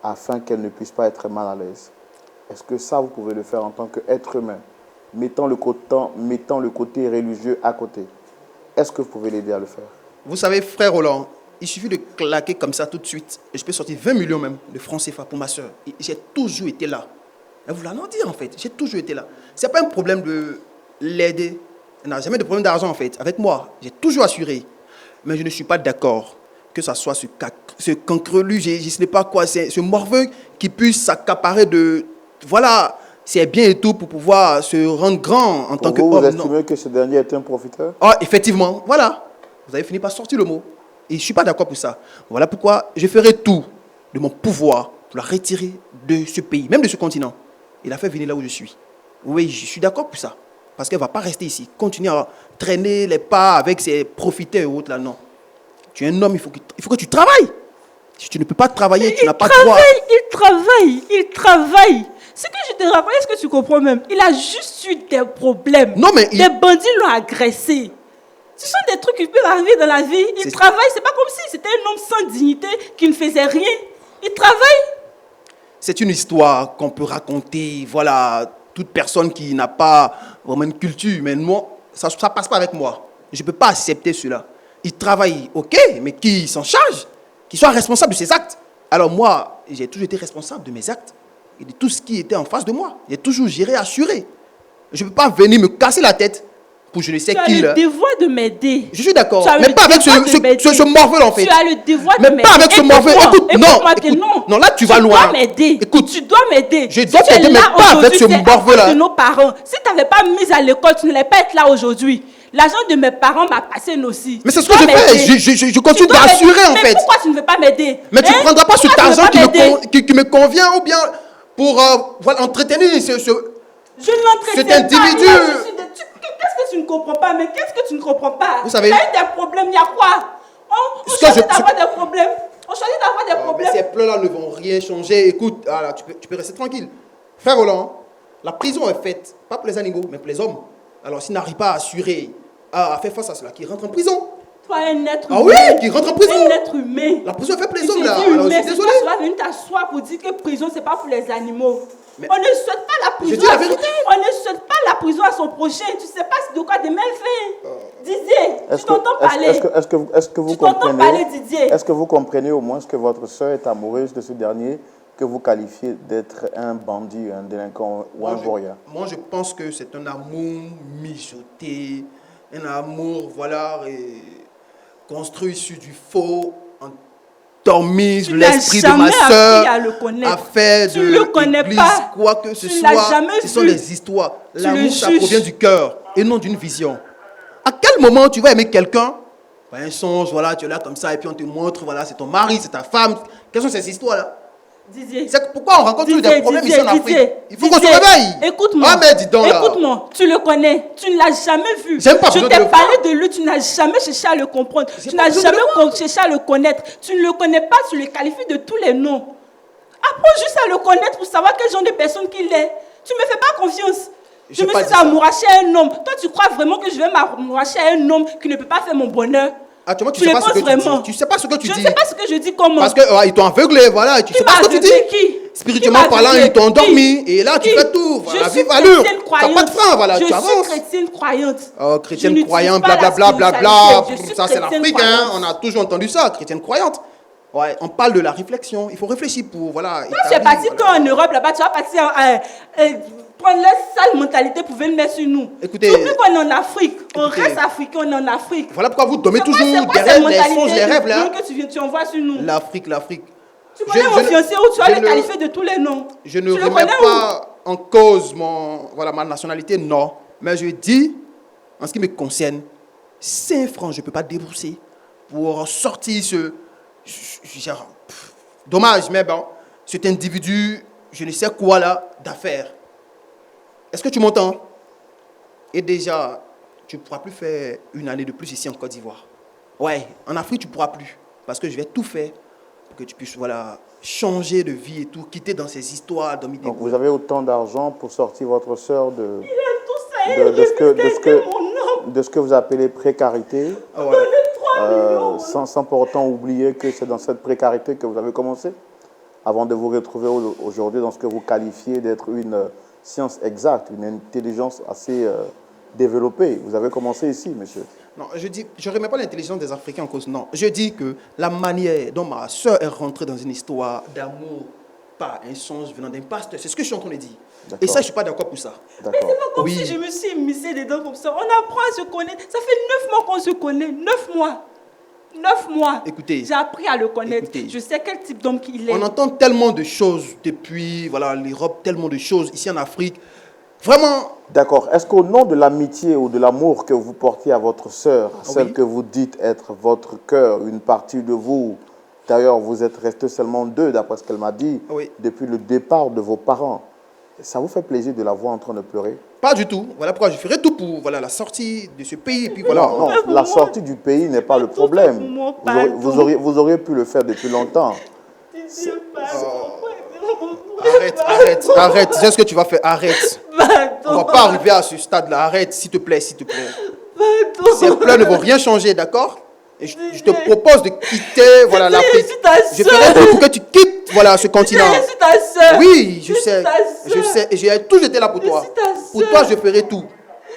afin qu'elle ne puisse pas être mal à l'aise. Est-ce que ça, vous pouvez le faire en tant qu'être humain, mettant le côté religieux à côté? Est-ce que vous pouvez l'aider à le faire? Vous savez, frère Roland, il suffit de claquer comme ça tout de suite. Et je peux sortir 20 millions même de francs CFA pour ma soeur. J'ai toujours été là. Elle vous l'a non dit en fait. J'ai toujours été là. Ce n'est pas un problème de l'aider. Elle n'a jamais de problème d'argent en fait. Avec moi, j'ai toujours assuré. Mais je ne suis pas d'accord que ça soit ce cancrelu, je ne sais pas quoi, ce morveux qui puisse s'accaparer de... Voilà, c'est bien et tout pour pouvoir se rendre grand en tant qu'homme. Vous estimez que ce dernier est un profiteur? Ah, effectivement, voilà. Vous avez fini par sortir le mot. Et je ne suis pas d'accord pour ça. Voilà pourquoi je ferai tout de mon pouvoir pour la retirer de ce pays, même de ce continent. Et la faire venir là où je suis. Oui, je suis d'accord pour ça. Parce qu'elle ne va pas rester ici. Continuer à traîner les pas avec ses profiteurs et autres là, non. Tu es un homme, il faut que tu travailles. Si tu ne peux pas travailler, tu n'as pas de droit. Il travaille. Ce que je te rappelle, est-ce que tu comprends même? Il a juste eu des problèmes. Non, mais des bandits l'ont agressé. Ce sont des trucs qui peuvent arriver dans la vie. Il travaille, c'est pas comme si c'était un homme sans dignité qui ne faisait rien. Il travaille. C'est une histoire qu'on peut raconter, voilà, toute personne qui n'a pas vraiment une culture, mais moi, ça ne passe pas avec moi. Je ne peux pas accepter cela. Il travaille, ok, mais qui s'en charge, qui soit responsable de ses actes. Alors moi, j'ai toujours été responsable de mes actes et de tout ce qui était en face de moi. J'ai toujours géré, assuré. Je ne peux pas venir me casser la tête pour je ne sais Tu as qui. le Là. devoir de m'aider. Je suis d'accord, Tu as mais le pas avec devoir de m'aider. ce morveux en fait. Tu as le devoir Mais de m'aider. pas avec ce morveux. Écoute, non. Non, là tu vas loin. Tu dois m'aider. Écoute, tu dois m'aider. je dois t'aider, mais pas avec ce morveux là. De nos parents. Si tu n'avais pas mis à l'école, tu n'allais pas être là aujourd'hui. L'argent de mes parents m'a passé aussi. Mais c'est ce que je fais. Je continue d'assurer en fait. Mais pourquoi tu ne veux pas m'aider? Mais tu ne prendras pas cet argent qui me convient ou bien pour entretenir ce. Je ne l'entretiens Cet individu. pas. Qu'est-ce que tu ne comprends pas? Mais qu'est-ce que tu ne comprends pas? Vous savez. Il y a eu des problèmes, il y a quoi? On choisit d'avoir des problèmes. On choisit d'avoir des problèmes. Mais ces plans-là ne vont rien changer. Écoute, tu peux rester tranquille. Frère Roland, la prison est faite, pas pour les animaux, mais pour les hommes. Alors s'il n'arrive pas à assurer, à faire face à cela, qu'il rentre en prison. Toi, un être humain. Ah oui, qu'il rentre en prison. Un être humain. La prison est faite pour les hommes, Je là. dis Alors, je humain, suis c'est désolé. toi qui vas venir t'asseoir pour dire que prison, c'est pas pour les animaux. Mais on ne souhaite pas la prison. je dis la vérité. On ne souhaite pas la prison à son prochain. Tu sais pas de quoi demain fait. Didier, tu t'entends parler. Est-ce que vous Tu t'entends parler, Didier. Est-ce que vous comprenez au moins que votre soeur est amoureuse de ce dernier que vous qualifiez d'être un bandit, un délinquant ou un voyeur? Moi, je pense que c'est un amour mijoté, un amour, voilà, construit sur du faux, endormi l'esprit de ma soeur, à faire de l'église quoi que ce soit. Ce sont des histoires. L'amour, ça provient du cœur et non d'une vision. À quel moment tu vas aimer quelqu'un? Un songe, voilà, tu es là comme ça et puis on te montre, voilà, c'est ton mari, c'est ta femme. Quelles sont ces histoires-là? Didier. C'est pourquoi on rencontre des problèmes ici en Afrique. Il faut qu'on se réveille. Écoute-moi. Ah, mais dis donc là. Écoute-moi, tu le connais. Tu ne l'as jamais vu. J'aime pas Je t'ai parlé de lui, tu n'as jamais cherché à le comprendre. Tu n'as jamais cherché à le connaître. Tu ne le connais pas, tu le qualifies de tous les noms. Apprends juste à le connaître pour savoir quel genre de personne qu'il est. Tu ne me fais pas confiance. Je me suis amouraché à un homme. Toi, tu crois vraiment que je vais m'amouracher à un homme qui ne peut pas faire mon bonheur? Actuellement, tu sais pas ce que tu dis. Tu sais pas ce que tu dis. Je ne sais pas ce que je dis comment. Parce qu'ils t'ont aveuglé, voilà. Tu sais pas ce que tu dis. Qui? Spirituellement parlant, ils t'ont endormi. Et là, tu fais tout. Voilà, vive allure. Tu n'as pas de frein, voilà. Tu avances. Je suis chrétienne croyante. Oh, chrétienne croyante, blablabla, blablabla. Ça, c'est l'Afrique, hein. On a toujours entendu ça, chrétienne croyante. Ouais, on parle de la réflexion. Il faut réfléchir pour, voilà. Toi, tu es parti quand en Europe, là-bas, tu vas partir prendre leur sale mentalité pour venir mettre sur nous. Écoutez, tu oublies qu'on est en Afrique. On reste africain, on est en Afrique. Voilà pourquoi vous dormez toujours derrière les songes, les rêves, là. Que tu envoies sur nous. L'Afrique. Tu connais mon fiancé où tu vas le qualifier de tous les noms. Je ne remets pas en cause ma nationalité, non. Mais je dis, en ce qui me concerne, 5 francs, je ne peux pas débourser pour sortir dommage, mais bon, cet individu, je ne sais quoi là, d'affaires. Est-ce que tu m'entends? Et déjà, tu ne pourras plus faire une année de plus ici en Côte d'Ivoire. Ouais, en Afrique, tu ne pourras plus. Parce que je vais tout faire pour que tu puisses, voilà, changer de vie et tout, quitter dans ces histoires. Donc vous avez autant d'argent pour sortir votre soeur de ce que vous appelez précarité, sans pour autant oublier que c'est dans cette précarité que vous avez commencé, avant de vous retrouver aujourd'hui dans ce que vous qualifiez d'être une science exacte, une intelligence assez développée. Vous avez commencé ici, monsieur. Non, je ne remets pas l'intelligence des Africains en cause, non. Je dis que la manière dont ma soeur est rentrée dans une histoire d'amour par un songe venant d'un pasteur, c'est ce que je suis en train de dire. Et ça, je ne suis pas d'accord pour ça. Mais c'est pas comme si je me suis immiscée dedans comme ça. On apprend à se connaître. Ça fait 9 mois qu'on se connaît. 9 mois. 9 mois. Écoutez. J'ai appris à le connaître. Écoutez, je sais quel type d'homme qu'il est. On entend tellement de choses depuis l'Europe, tellement de choses ici en Afrique. Vraiment. D'accord. Est-ce qu'au nom de l'amitié ou de l'amour que vous portiez à votre sœur, celle que vous dites être votre cœur, une partie de vous, d'ailleurs vous êtes restés seulement 2, d'après ce qu'elle m'a dit, depuis le départ de vos parents, ça vous fait plaisir de la voir en train de pleurer? Pas du tout. Voilà pourquoi je ferai tout pour la sortie de ce pays. Et puis voilà. Non, la sortie du pays n'est pas le problème. Vous auriez pu le faire depuis longtemps. Arrête. C'est ce que tu vas faire. Arrête. On ne va pas arriver à ce stade-là. Arrête, s'il te plaît. Ces pleurs ne vont rien changer, d'accord? Et je te propose de quitter l'Afrique. Je ferai tout pour que tu quittes ce continent. Je suis ta soeur. Oui, je sais. Et j'ai toujours été là pour toi. Pour toi, je ferai tout.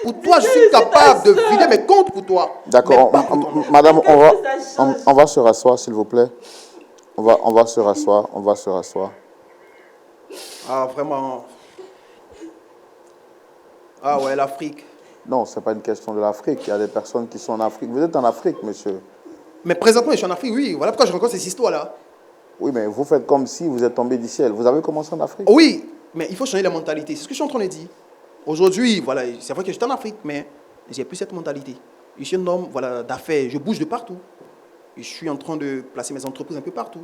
Pour toi, je suis capable de vider mes comptes pour toi. D'accord. Madame, on va se rasseoir, s'il vous plaît. On va se rasseoir. Ah, vraiment. Ah ouais, l'Afrique. Non, ce n'est pas une question de l'Afrique. Il y a des personnes qui sont en Afrique. Vous êtes en Afrique, monsieur. Mais présentement, je suis en Afrique, oui. Voilà pourquoi je raconte ces histoires-là. Oui, mais vous faites comme si vous êtes tombé du ciel. Vous avez commencé en Afrique. Oui, mais il faut changer la mentalité. C'est ce que je suis en train de dire. Aujourd'hui, voilà, c'est vrai que j'étais en Afrique, mais j'ai plus cette mentalité. Je suis un homme voilà, d'affaires, je bouge de partout. Je suis en train de placer mes entreprises un peu partout.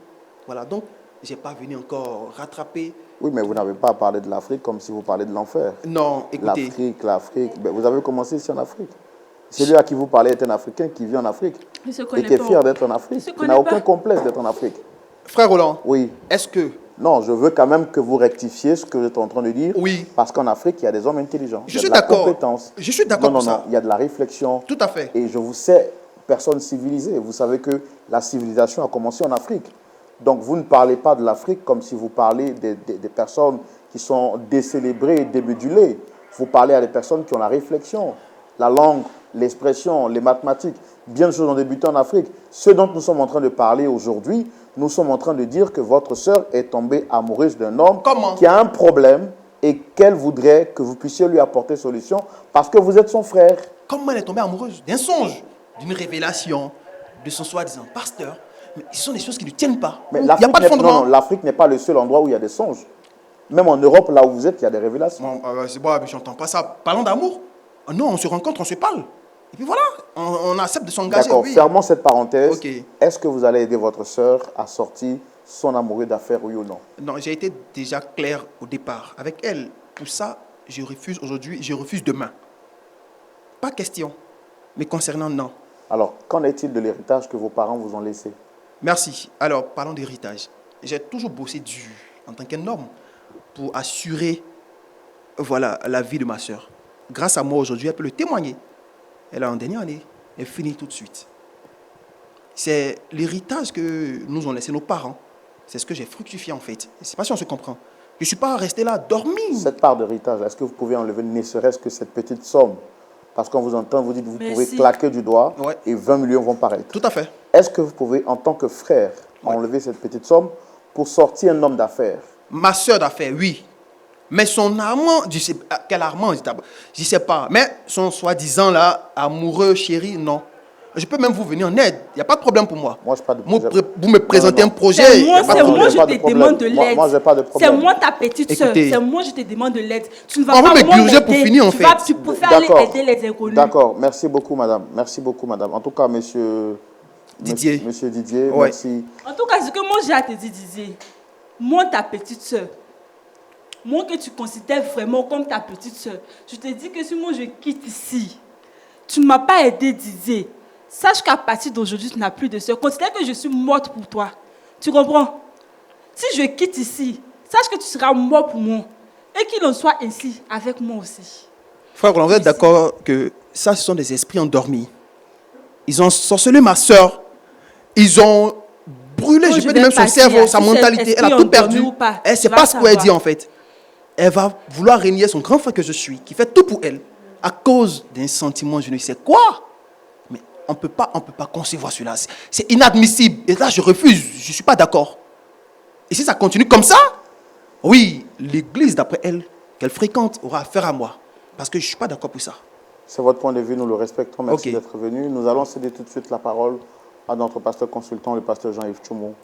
Voilà, donc, je n'ai pas venu encore rattraper. Oui, mais vous n'avez pas parlé de l'Afrique comme si vous parliez de l'enfer. Non, écoutez. L'Afrique. Ben, vous avez commencé ici en Afrique. Celui à qui vous parlez est un Africain qui vit en Afrique. Il se Et connaît qui est pas. fier d'être en Afrique. Il se Qui n'a connaît aucun pas. complexe d'être en Afrique. Frère Roland, Oui. est-ce que... Non, je veux quand même que vous rectifiez ce que vous êtes en train de dire. Oui. Parce qu'en Afrique, il y a des hommes intelligents. Je Il y a suis de la d'accord. compétence. Je suis d'accord Non, pour non, ça. non. Il y a de la réflexion. Tout à fait. Et je vous sais, personne civilisée. Vous savez que la civilisation a commencé en Afrique. Donc, vous ne parlez pas de l'Afrique comme si vous parlez des personnes qui sont décélébrées et démodulées. Vous parlez à des personnes qui ont la réflexion, la langue, l'expression, les mathématiques. Bien de choses ont débuté en Afrique. Ce dont nous sommes en train de parler aujourd'hui, nous sommes en train de dire que votre sœur est tombée amoureuse d'un homme Comment? qui a un problème et qu'elle voudrait que vous puissiez lui apporter solution parce que vous êtes son frère. Comment elle est tombée amoureuse d'un songe, d'une révélation, de son soi-disant pasteur? Mais ce sont des choses qui ne tiennent pas. Mais Il n'y a l'Afrique pas de n'est- fondement. non, non, l'Afrique n'est pas le seul endroit où il y a des songes. Même en Europe, là où vous êtes, il y a des révélations. Bon, c'est bon, mais j'entends pas ça. Parlons d'amour. Ah non, on se rencontre, on se parle. Et puis voilà, on accepte de s'engager. D'accord, Oui. fermons cette parenthèse. Ok. Est-ce que vous allez aider votre sœur à sortir son amoureux d'affaires, oui ou non? Non, j'ai été déjà clair au départ avec elle. Pour ça, je refuse aujourd'hui, je refuse demain. Pas question. Mais concernant non. Alors, qu'en est-il de l'héritage que vos parents vous ont laissé? Merci. Alors, parlons d'héritage. J'ai toujours bossé dur en tant qu'un homme pour assurer voilà, la vie de ma soeur. Grâce à moi aujourd'hui, elle peut le témoigner. Elle est en dernière année. Elle finit tout de suite. C'est l'héritage que nous ont laissé nos parents. C'est ce que j'ai fructifié en fait. Je ne sais pas si on se comprend. Je ne suis pas resté là, dormi. Cette part d'héritage, est-ce que vous pouvez enlever ne serait-ce que cette petite somme? Parce qu'on vous entend, vous dites, vous Merci. pouvez claquer du doigt Ouais. et 20 millions vont paraître. Tout à fait. Est-ce que vous pouvez, en tant que frère, Ouais. enlever cette petite somme pour sortir un homme d'affaires? Ma soeur d'affaires, oui. Mais son amant, je sais, quel amant, je ne sais pas. Mais son soi-disant là, amoureux, chéri, non. Je peux même vous venir en aide. Il n'y a pas de problème pour moi. Moi, je n'ai pas de Moi, problème. vous me présentez Non, non. un projet. C'est y a moi, pas de c'est problème. moi, j'ai je pas de te problème. demande de Moi, l'aide. j'ai pas de C'est problème. moi ta petite soeur. Écoutez. C'est moi, je te demande de l'aide. Tu ne vas On pas veut me moi gruger pour m'aider. finir, en Tu fait. vas- Tu préfères aller D'accord. aider les inconnus. D'accord, merci beaucoup, madame. Merci beaucoup, madame. En tout cas, monsieur Didier. Monsieur Didier, Ouais. merci. En tout cas, ce que moi j'ai à te dire, Didier, moi, ta petite soeur, moi que tu considères vraiment comme ta petite soeur, je te dis que si moi je quitte ici, tu ne m'as pas aidé, Didier. Sache qu'à partir d'aujourd'hui, tu n'as plus de soeur. Considère que je suis morte pour toi. Tu comprends? Si je quitte ici, sache que tu seras mort pour moi. Et qu'il en soit ainsi avec moi aussi. Frère, vous êtes d'accord que ça, ce sont des esprits endormis. Ils ont sorcelé ma soeur. Ils ont brûlé, Quand je je peux vais dire même son partir, cerveau, sa si c'est mentalité. Elle a esprit tout perdu. endormi ou pas, Elle ne sait tu pas vas ce qu'elle dit savoir. en fait. Elle va vouloir régner son grand frère que je suis, qui fait tout pour elle, à cause d'un sentiment, je ne sais quoi. Mais on ne peut pas concevoir cela. C'est inadmissible. Et là, je refuse. Je ne suis pas d'accord. Et si ça continue comme ça, oui, l'église, d'après elle, qu'elle fréquente, aura affaire à moi. Parce que je ne suis pas d'accord pour ça. C'est votre point de vue, nous le respectons. Merci Ok. d'être venu. Nous allons céder tout de suite la parole à notre pasteur consultant, le pasteur Jean-Yves Tchoumou.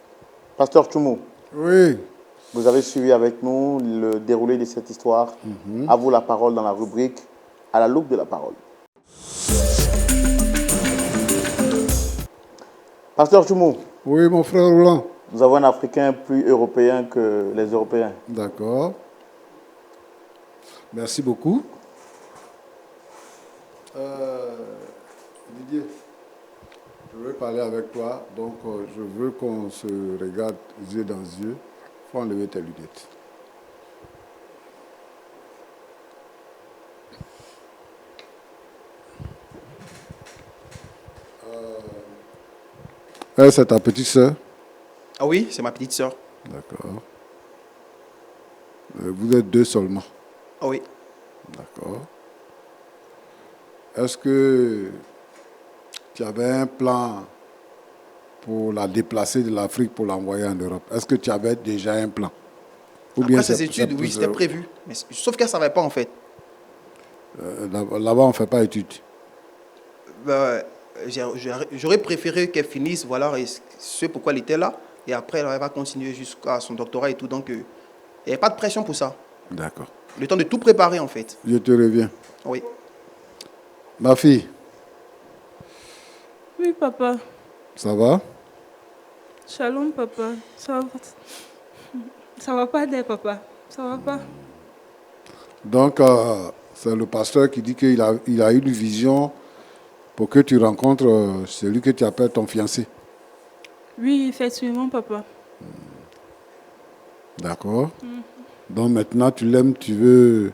Pasteur Tchoumou, Oui. vous avez suivi avec nous le déroulé de cette histoire. À vous la parole dans la rubrique « À la loupe de la parole ». Pasteur Tchoumou, Oui, mon frère Roland. nous avons un Africain plus européen que les Européens. D'accord. Merci beaucoup. Didier, je veux parler avec toi, donc je veux qu'on se regarde yeux dans yeux. Il faut enlever tes lunettes. Elle, c'est ta petite sœur? Ah oui, c'est ma petite soeur. D'accord. Vous êtes deux seulement? Ah oui. D'accord. Est-ce que tu avais un plan pour la déplacer de l'Afrique pour l'envoyer en Europe? Est-ce que tu avais déjà un plan? Ou Après c'est- ces études, c'est oui, plus, c'était prévu. Mais sauf qu'elle ne savait pas en fait. Là-bas, on ne fait pas études. Ben, j'aurais préféré qu'elle finisse, voilà, et ce pourquoi elle était là. Et après, elle va continuer jusqu'à son doctorat et tout. Donc, il n'y a pas de pression pour ça. D'accord. Le temps de tout préparer, en fait. Je te reviens. Oui. Ma fille, Oui, papa. ça va? Shalom, papa. Ça va pas d'ailleurs, papa. Ça va pas. Donc, c'est le pasteur qui dit qu'il a eu une vision pour que tu rencontres celui que tu appelles ton fiancé. Oui, effectivement, papa. D'accord. Donc maintenant, tu l'aimes, tu veux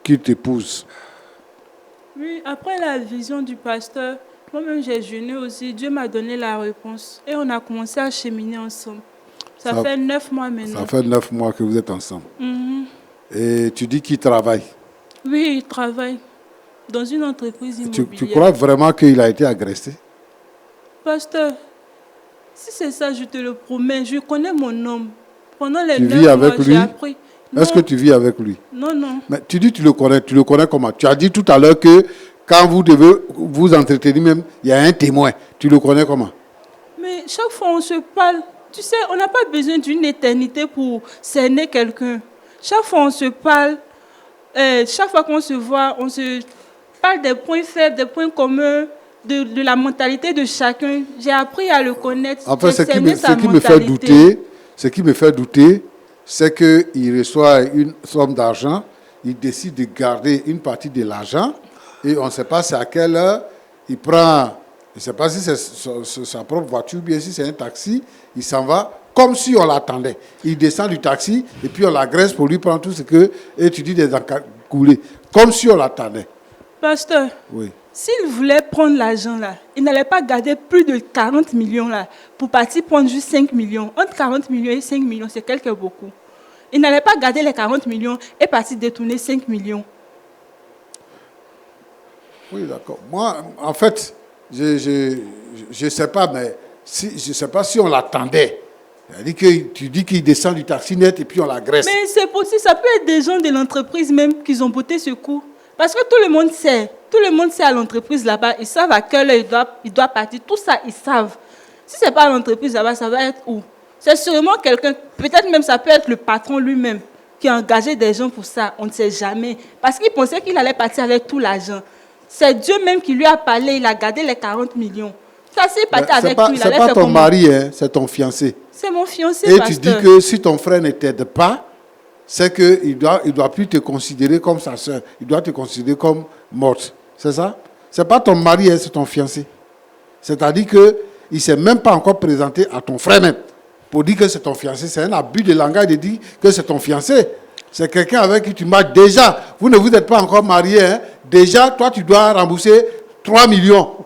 qu'il t'épouse. Oui, après la vision du pasteur, moi-même j'ai jeûné aussi. Dieu m'a donné la réponse. Et on a commencé à cheminer ensemble. Ça fait 9 mois maintenant. Ça fait 9 mois que vous êtes ensemble. Mhm. Et tu dis qu'il travaille. Oui, il travaille dans une entreprise immobilière. Tu crois vraiment qu'il a été agressé? Pasteur, si c'est ça, je te le promets, je connais mon homme. Pendant les Tu 9 vis mois, avec lui? j'ai appris. Est-ce que tu vis avec lui? Non, non. Mais tu dis tu le connais comment? Tu as dit tout à l'heure que quand vous devez vous entretenir même, il y a un témoin. Tu le connais comment? Mais chaque fois on se parle, tu sais, on n'a pas besoin d'une éternité pour cerner quelqu'un. Chaque fois on se parle, chaque fois qu'on se voit, on se parle des points faibles, des points communs, de la mentalité de chacun. J'ai appris à le connaître. En fait, j'ai ce qui cerné sa me fait mentalité. douter, c'est qu'il reçoit une somme d'argent, il décide de garder une partie de l'argent et on ne sait pas c'est à quelle heure il prend, je ne sais pas si c'est sa propre voiture ou bien si c'est un taxi, il s'en va comme si on l'attendait. Il descend du taxi et puis on l'agresse pour lui prendre tout ce que, et tu dis des encoulés, comme si on l'attendait. Pasteur, Oui. s'il voulait prendre l'argent là, il n'allait pas garder plus de 40 millions là pour partir prendre juste 5 millions. Entre 40 millions et 5 millions, c'est quelque beaucoup. Il n'allait pas garder les 40 millions et partir détourner 5 millions. Oui, d'accord. Moi, en fait, je sais pas, mais je ne sais pas si on l'attendait. Tu dis qu'il descend du taxi net et puis on l'agresse. Mais c'est possible, ça peut être des gens de l'entreprise même qui ont botté ce coup. Parce que tout le monde sait à l'entreprise là-bas, ils savent à quelle heure il doit partir, tout ça, ils savent. Si ce n'est pas à l'entreprise là-bas, ça va être où? C'est sûrement quelqu'un, peut-être même ça peut être le patron lui-même qui a engagé des gens pour ça, on ne sait jamais. Parce qu'il pensait qu'il allait partir avec tout l'argent. C'est Dieu même qui lui a parlé, il a gardé les 40 millions. Ça, s'il partait avec lui, il allait faire comment? C'est pas ton mari, hein, c'est ton fiancé. C'est mon fiancé, et pasteur. Tu dis que si ton frère ne t'aide pas, c'est qu'il doit plus te considérer comme sa soeur. Il doit te considérer comme morte. C'est ça? C'est pas ton mari, hein, c'est ton fiancé. C'est-à-dire qu'il ne s'est même pas encore présenté à ton frère même pour dire que c'est ton fiancé. C'est un abus de langage de dire que c'est ton fiancé. C'est quelqu'un avec qui tu marches déjà. Vous ne vous êtes pas encore mariés. Hein? Déjà, toi, tu dois rembourser 3 millions.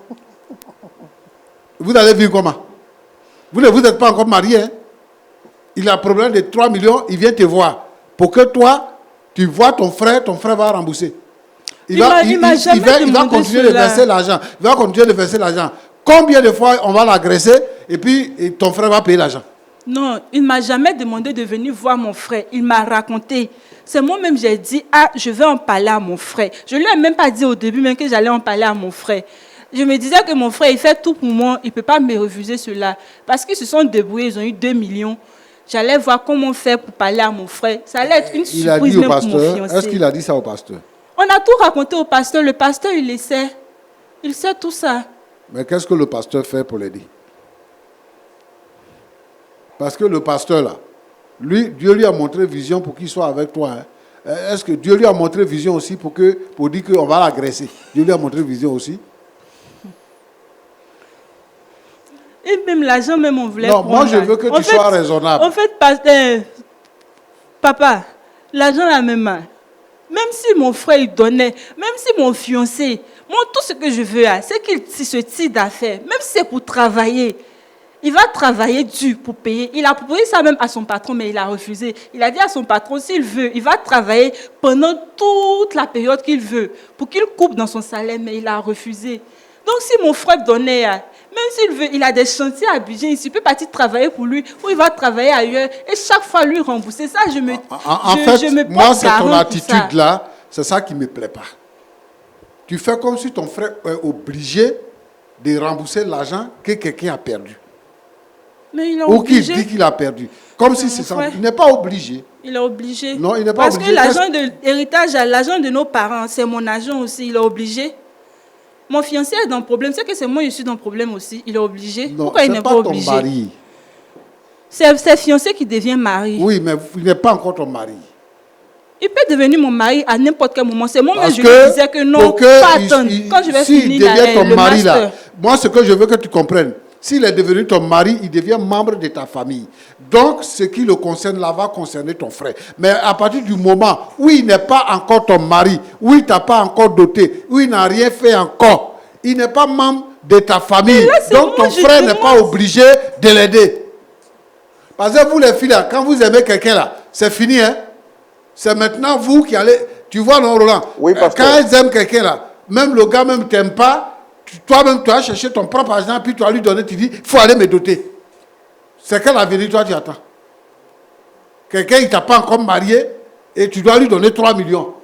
Vous allez vivre comment? Vous ne vous êtes pas encore mariés. Hein? Il a un problème de 3 millions, il vient te voir. Pour que toi, tu vois ton frère va rembourser. Il va continuer de verser l'argent. Il va continuer de verser l'argent. Combien de fois on va l'agresser et puis ton frère va payer l'argent? Non, il ne m'a jamais demandé de venir voir mon frère. Il m'a raconté. C'est moi-même, j'ai dit, je vais en parler à mon frère. Je ne lui ai même pas dit au début même que j'allais en parler à mon frère. Je me disais que mon frère, il fait tout pour moi. Il ne peut pas me refuser cela. Parce qu'ils se sont débrouillés, ils ont eu 2 millions. J'allais voir comment faire pour parler à mon frère. Ça allait être une surprise même pour mon fiancé. Est-ce qu'il a dit ça au pasteur? On a tout raconté au pasteur. Le pasteur, il le sait. Il sait tout ça. Mais qu'est-ce que le pasteur fait pour l'aider? Parce que le pasteur, là, Dieu lui a montré vision pour qu'il soit avec toi. Hein. Est-ce que Dieu lui a montré vision aussi pour dire qu'on va l'agresser? Dieu lui a montré vision aussi? Et même l'argent, même on voulait prendre. Non, moi je veux que tu sois raisonnable. En fait, papa, l'argent la même. Même si mon frère il donnait, même si mon fiancé, moi tout ce que je veux, c'est qu'il se tire d'affaires. Même si c'est pour travailler. Il va travailler dur pour payer. Il a proposé ça même à son patron, mais il a refusé. Il a dit à son patron, s'il veut, il va travailler pendant toute la période qu'il veut, pour qu'il coupe dans son salaire, mais il a refusé. Donc si mon frère donnait, même s'il veut, il a des chantiers à Abidjan ici, il peut partir travailler pour lui, ou il va travailler ailleurs, et chaque fois lui rembourser. Ça, moi, c'est ton attitude là, C'est ça qui ne me plaît pas. Tu fais comme si ton frère est obligé de rembourser l'argent que quelqu'un a perdu. Mais il est Ou qu'il obligé. dit qu'il a perdu. Comme si c'est ça. frère. Il n'est pas obligé. Il est obligé. Non, il n'est pas Parce obligé. que l'argent de l'héritage, l'argent de nos parents, c'est mon argent aussi. Il est obligé. Mon fiancé est dans le problème. C'est que c'est moi, je suis dans le problème aussi. Il est obligé. Non, Pourquoi il n'est c'est pas pas ton obligé? mari. C'est fiancé qui devient mari. Oui, mais il n'est pas encore ton mari. Il peut devenir mon mari à n'importe quel moment. C'est moi-même, Parce je que, lui disais que non, pour que pas attendre. Quand je vais s'il finir devient ton le mari, master. là, moi, ce que je veux que tu comprennes, s'il est devenu ton mari, il devient membre de ta famille. Donc, ce qui le concerne là va concerner ton frère. Mais à partir du moment où il n'est pas encore ton mari, où il ne t'a pas encore doté, où il n'a rien fait encore, il n'est pas membre de ta famille. là, c'est Donc, moi, ton frère n'est pas obligé de l'aider. Parce que vous, les filles, là, quand vous aimez quelqu'un, là, c'est fini, hein? C'est maintenant vous qui allez... Tu vois, non, Roland? Oui, pasteur. Quand ils aiment quelqu'un, là, même le gars même ne t'aime pas, toi-même, tu vas chercher ton propre argent, puis tu vas lui donner, tu dis, il faut aller me doter. C'est quel avenir, toi, tu attends? Quelqu'un, il ne t'a pas encore marié, et tu dois lui donner 3 millions.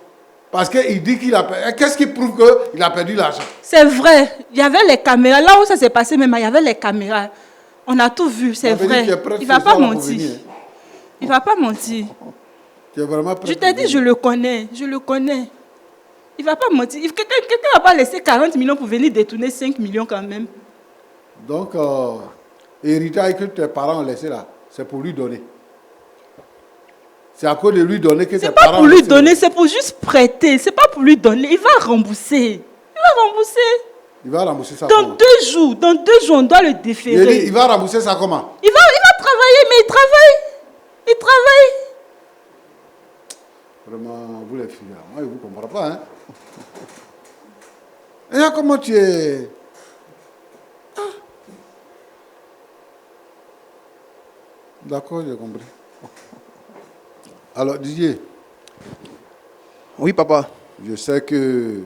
Parce qu'il dit qu'il a perdu. Qu'est-ce qui prouve qu'il a perdu l'argent? C'est vrai. Il y avait les caméras. Là où ça s'est passé, même, il y avait les caméras. On a tout vu, c'est vrai. Il ne va pas mentir. Il ne va pas mentir. Tu es vraiment prêt Je t'ai dit, je le connais. Je le connais. Il ne va pas mentir. Quelqu'un ne va pas laisser 40 millions pour venir détourner 5 millions quand même. Donc, l'héritage que tes parents ont laissé là, c'est pour lui donner. C'est à cause de lui donner que tes C'est parents pas ont pour lui laissé. donner, c'est pour juste prêter. C'est pas pour lui donner. Il va rembourser. Il va rembourser. Il va rembourser ça Dans comment? 2 jours, on doit le déférer. Il va rembourser ça comment? Il va travailler, mais il travaille. Il travaille. Vraiment, vous les filles, là, moi je ne vous comprends pas. Hein? Et là, comment tu es... Ah. D'accord, j'ai compris. Alors, Didier, Oui, papa. je sais que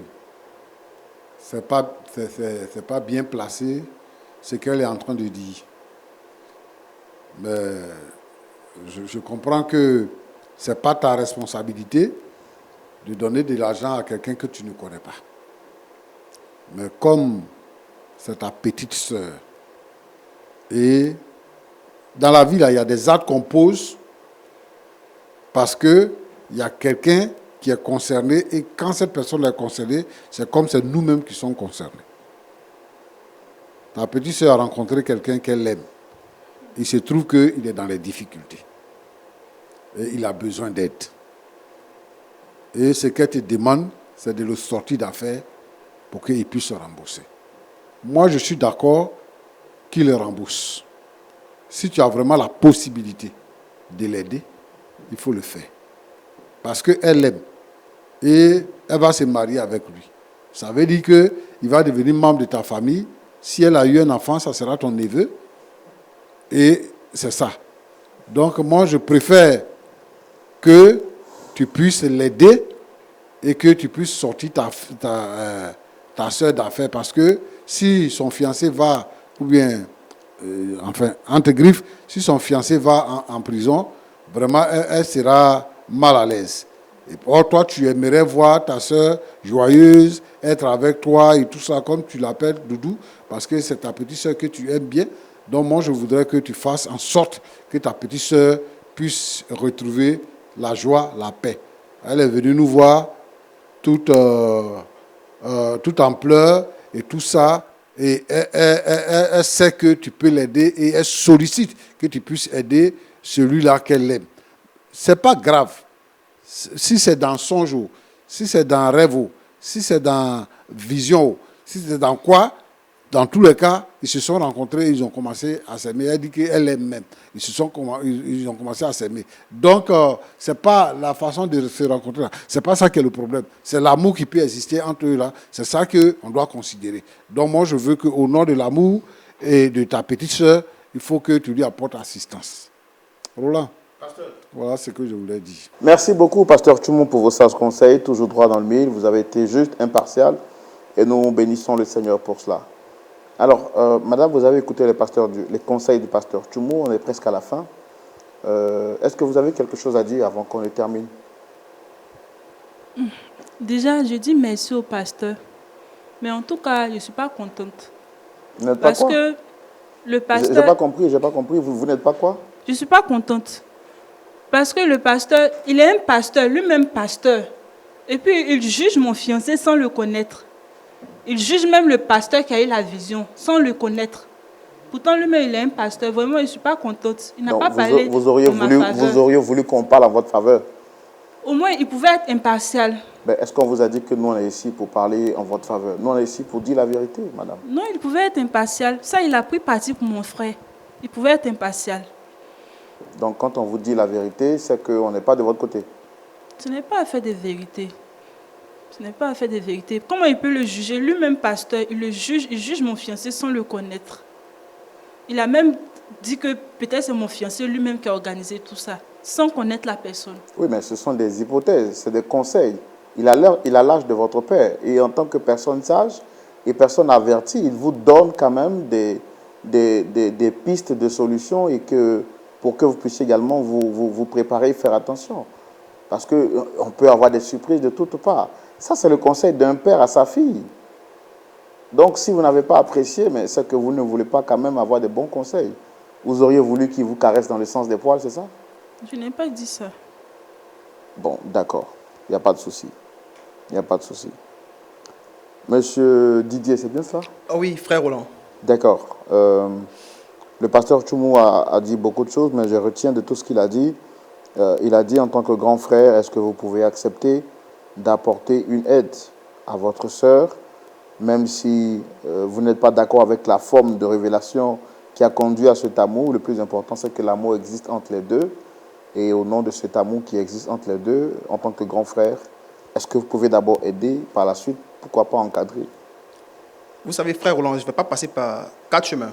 c'est pas bien placé ce qu'elle est en train de dire. Mais je comprends que ce n'est pas ta responsabilité de donner de l'argent à quelqu'un que tu ne connais pas. Mais comme c'est ta petite sœur, et dans la vie, là, il y a des actes qu'on pose parce qu'il y a quelqu'un qui est concerné, et quand cette personne est concernée, c'est comme c'est nous-mêmes qui sommes concernés. Ta petite sœur a rencontré quelqu'un qu'elle aime. Il se trouve qu'il est dans les difficultés. Et il a besoin d'aide. Et ce qu'elle te demande, c'est de le sortir d'affaires pour qu'il puisse se rembourser. Moi, je suis d'accord qu'il le rembourse. Si tu as vraiment la possibilité de l'aider, il faut le faire. Parce qu'elle l'aime. Et elle va se marier avec lui. Ça veut dire qu'il va devenir membre de ta famille. Si elle a eu un enfant, ça sera ton neveu. Et c'est ça. Donc moi, je préfère que tu puisses l'aider et que tu puisses sortir ta soeur d'affaires. Parce que si son fiancé va, ou bien, enfin, entre griffes, si son fiancé va en prison, vraiment, elle sera mal à l'aise. Et or, toi, tu aimerais voir ta soeur joyeuse, être avec toi et tout ça, comme tu l'appelles Doudou, parce que c'est ta petite soeur que tu aimes bien. Donc, moi, je voudrais que tu fasses en sorte que ta petite soeur puisse retrouver la joie, la paix. Elle est venue nous voir toute en pleurs et tout ça. Et elle sait que tu peux l'aider et elle sollicite que tu puisses aider celui-là qu'elle aime. Ce n'est pas grave. Si c'est dans songe, si c'est dans rêve, si c'est dans vision, si c'est dans quoi, dans tous les cas, ils se sont rencontrés, ils ont commencé à s'aimer. Elle dit qu'elle aime même. Ils ont commencé à s'aimer. Donc, ce n'est pas la façon de se rencontrer là. Ce n'est pas ça qui est le problème. C'est l'amour qui peut exister entre eux là. C'est ça qu'on doit considérer. Donc, moi, je veux qu'au nom de l'amour et de ta petite sœur, il faut que tu lui apportes assistance. Roland. Pasteur. Voilà ce que je voulais dire. Merci beaucoup, Pasteur Tchoumou, pour vos sages conseils, toujours droit dans le mille. Vous avez été juste, impartial, et nous bénissons le Seigneur pour cela. Alors, madame, vous avez écouté les conseils du Pasteur Tchoumou, on est presque à la fin. Est-ce que vous avez quelque chose à dire avant qu'on le termine? Déjà, je dis merci au pasteur. Mais en tout cas, je ne suis pas contente. Vous n'êtes pas Parce quoi? que le J'ai pasteur... pas compris, j'ai pas compris. Vous n'êtes pas quoi? Je ne suis pas contente. Parce que le pasteur, il est un pasteur, lui-même pasteur. Et puis, il juge mon fiancé sans le connaître. Il juge même le pasteur qui a eu la vision sans le connaître. Pourtant, lui-même, il est un pasteur. Vraiment, je ne suis pas contente. Il n'a Donc, pas parlé vous auriez en ma faveur. vous auriez voulu qu'on parle en votre faveur. Au moins, il pouvait être impartial. Mais est-ce qu'on vous a dit que nous, on est ici pour parler en votre faveur? Nous, on est ici pour dire la vérité, madame. Non, il pouvait être impartial. Ça, il a pris parti pour mon frère. Il pouvait être impartial. Donc, quand on vous dit la vérité, c'est qu'on n'est pas de votre côté. Ce n'est pas affaire de vérité. Ce n'est pas affaire de vérité. Comment il peut le juger? Lui-même pasteur, il juge mon fiancé sans le connaître. Il a même dit que peut-être c'est mon fiancé lui-même qui a organisé tout ça, sans connaître la personne. Oui, mais ce sont des hypothèses, c'est des conseils. Il a l'âge de votre père. Et en tant que personne sage et personne avertie, il vous donne quand même des pistes de solutions et pour que vous puissiez également vous préparer et faire attention. Parce qu'on peut avoir des surprises de toutes parts. Ça, c'est le conseil d'un père à sa fille. Donc, si vous n'avez pas apprécié, mais c'est que vous ne voulez pas quand même avoir de bons conseils. Vous auriez voulu qu'il vous caresse dans le sens des poils, c'est ça? Je n'ai pas dit ça. Bon, d'accord. Il n'y a pas de souci. Il n'y a pas de souci. Monsieur Didier, c'est bien ça? Ah oui, frère Roland. D'accord. Le pasteur Tchoumou a dit beaucoup de choses, mais je retiens de tout ce qu'il a dit. Il a dit en tant que grand frère, est-ce que vous pouvez accepter d'apporter une aide à votre sœur, même si vous n'êtes pas d'accord avec la forme de révélation qui a conduit à cet amour. Le plus important, c'est que l'amour existe entre les deux. Et au nom de cet amour qui existe entre les deux, en tant que grand frère, est-ce que vous pouvez d'abord aider, par la suite, pourquoi pas encadrer? Vous savez, frère Roland, je ne vais pas passer par 4 chemins.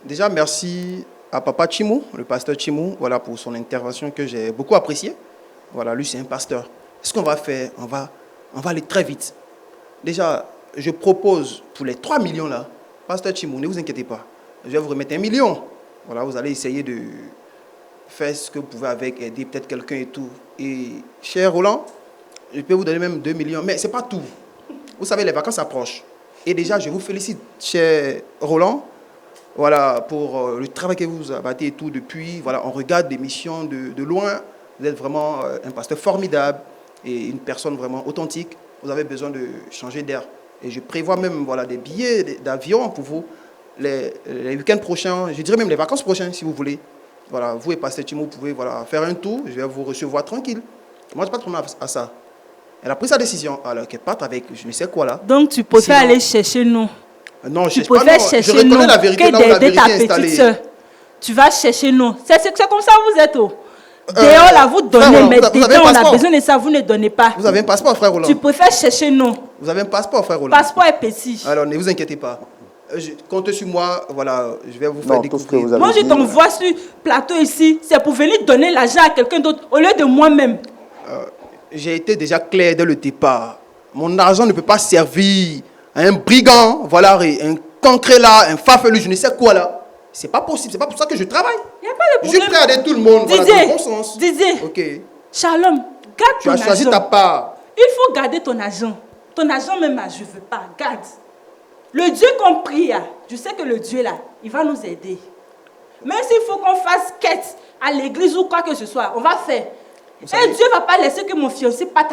Déjà, merci à papa Chimou, le pasteur Chimou, voilà, pour son intervention que j'ai beaucoup appréciée. Voilà, lui, c'est un pasteur. Ce qu'on va faire, on va aller très vite. Déjà, je propose pour les 3 millions là, pasteur Chimou, ne vous inquiétez pas. Je vais vous remettre 1 million. Voilà, vous allez essayer de faire ce que vous pouvez avec, aider peut-être quelqu'un et tout. Et cher Roland, je peux vous donner même 2 millions, mais ce n'est pas tout. Vous savez, les vacances approchent. Et déjà, je vous félicite, cher Roland, voilà, pour le travail que vous abattez et tout depuis. Voilà, on regarde des missions de loin. Vous êtes vraiment un pasteur formidable et une personne vraiment authentique. Vous avez besoin de changer d'air. Et je prévois même voilà, des billets d'avion pour vous les week-ends prochains, je dirais même les vacances prochaines si vous voulez. Voilà, vous et pasteur Timo, vous pouvez voilà, faire un tour. Je vais vous recevoir tranquille. Moi, je n'ai pas de problème à ça. Elle a pris sa décision, alors qu'elle parte avec je ne sais quoi là. Donc tu préfères aller chercher nous? Non, je tu cherche pas. préfères Non, je chercher reconnais nous la vérité que là où la d'aider vérité ta est installée. petite soeur. Tu vas chercher nous. C'est comme ça que vous êtes. Dehors là, vous donnez, mais dedans on a besoin de ça, vous ne donnez pas. Vous avez un passeport, frère Roland? Tu préfères chercher nous. Vous avez un passeport, frère Roland? Passeport est petit. Alors ne vous inquiétez pas. Comptez sur moi, voilà, je vais vous faire découvrir. Moi, je t'envoie sur le plateau ici, c'est pour venir donner l'argent à quelqu'un d'autre au lieu de moi-même. J'ai été déjà clair dès le départ. Mon argent ne peut pas servir à un brigand, voilà, un concret là, un farfelu, je ne sais quoi là. C'est pas possible, c'est pas pour ça que je travaille. Il n'y a pas de Je problème. suis prêt à aider tout le monde, voilà, dans le bon sens. Didier, ok. Shalom, garde ton argent. Tu as choisi ta part. Il faut garder ton argent. Ton argent même, je ne veux pas, garde. Le Dieu qu'on prie, je sais que le Dieu là, il va nous aider. Même s'il faut qu'on fasse quête à l'église ou quoi que ce soit, on va faire. Et Dieu ne va pas laisser que mon fiancé parte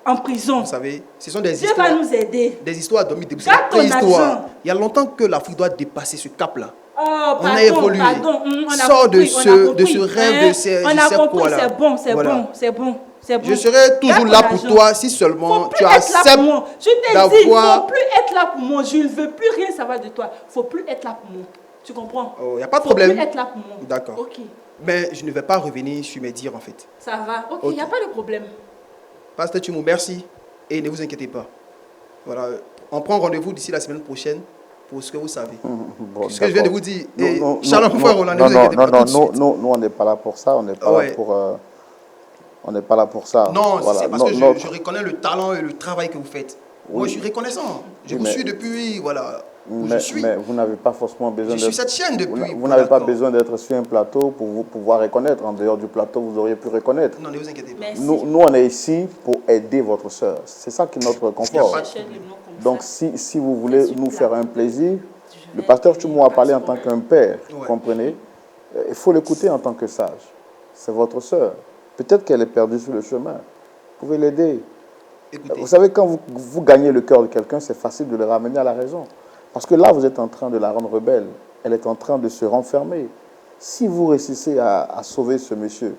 en prison. Vous savez, ce sont des Dieu histoires. va nous aider. Des histoires d'hommes. Garde ton argent. Il y a longtemps que l'Afrique doit dépasser ce cap-là. Oh, pardon, on a évolué. Pardon, Sors de ce rêve de ces. On a compris, c'est bon, c'est voilà. bon, c'est bon. Bon. Je serai toujours là pour toi si seulement tu acceptes d'avoir... Je t'ai dit, il ne faut plus être là pour moi. Je ne veux plus rien savoir de toi. Il ne faut plus être là pour moi. Tu comprends? Il n'y a pas de problème. Il ne faut plus être là pour moi. D'accord. Ok. Mais je ne vais pas revenir sur mes dires en fait. Ça va. Ok, il n'y a pas de problème. Pasteur Tchimou, merci. Et ne vous inquiétez pas. Voilà. On prend rendez-vous d'ici la semaine prochaine pour ce que vous savez. Bon, ce que je viens de vous dire. Shalom, frère Roland, ne vous inquiétez pas. Nous, on n'est pas là pour ça. On n'est pas là pour... On n'est pas là pour ça. Non, voilà. C'est parce que je reconnais le talent et le travail que vous faites. Oui. Moi, je suis reconnaissant. Je vous suis depuis, voilà, où je suis. Mais vous n'avez pas forcément besoin Je suis cette chaîne depuis. Vous n'avez pas besoin d'être sur un plateau pour vous pouvoir reconnaître. En dehors du plateau, vous auriez pu reconnaître. Non, ne vous inquiétez pas. Nous, on est ici pour aider votre sœur. C'est ça qui est notre confort. Donc, si vous voulez nous faire un plaisir, le pasteur Tchoumou a parlé en tant qu'un père, vous comprenez? Il faut l'écouter en tant que sage. C'est votre sœur. Peut-être qu'elle est perdue sur le chemin. Vous pouvez l'aider. Vous savez, quand vous gagnez le cœur de quelqu'un, c'est facile de le ramener à la raison. Parce que là, vous êtes en train de la rendre rebelle. Elle est en train de se renfermer. Si vous réussissez à sauver ce monsieur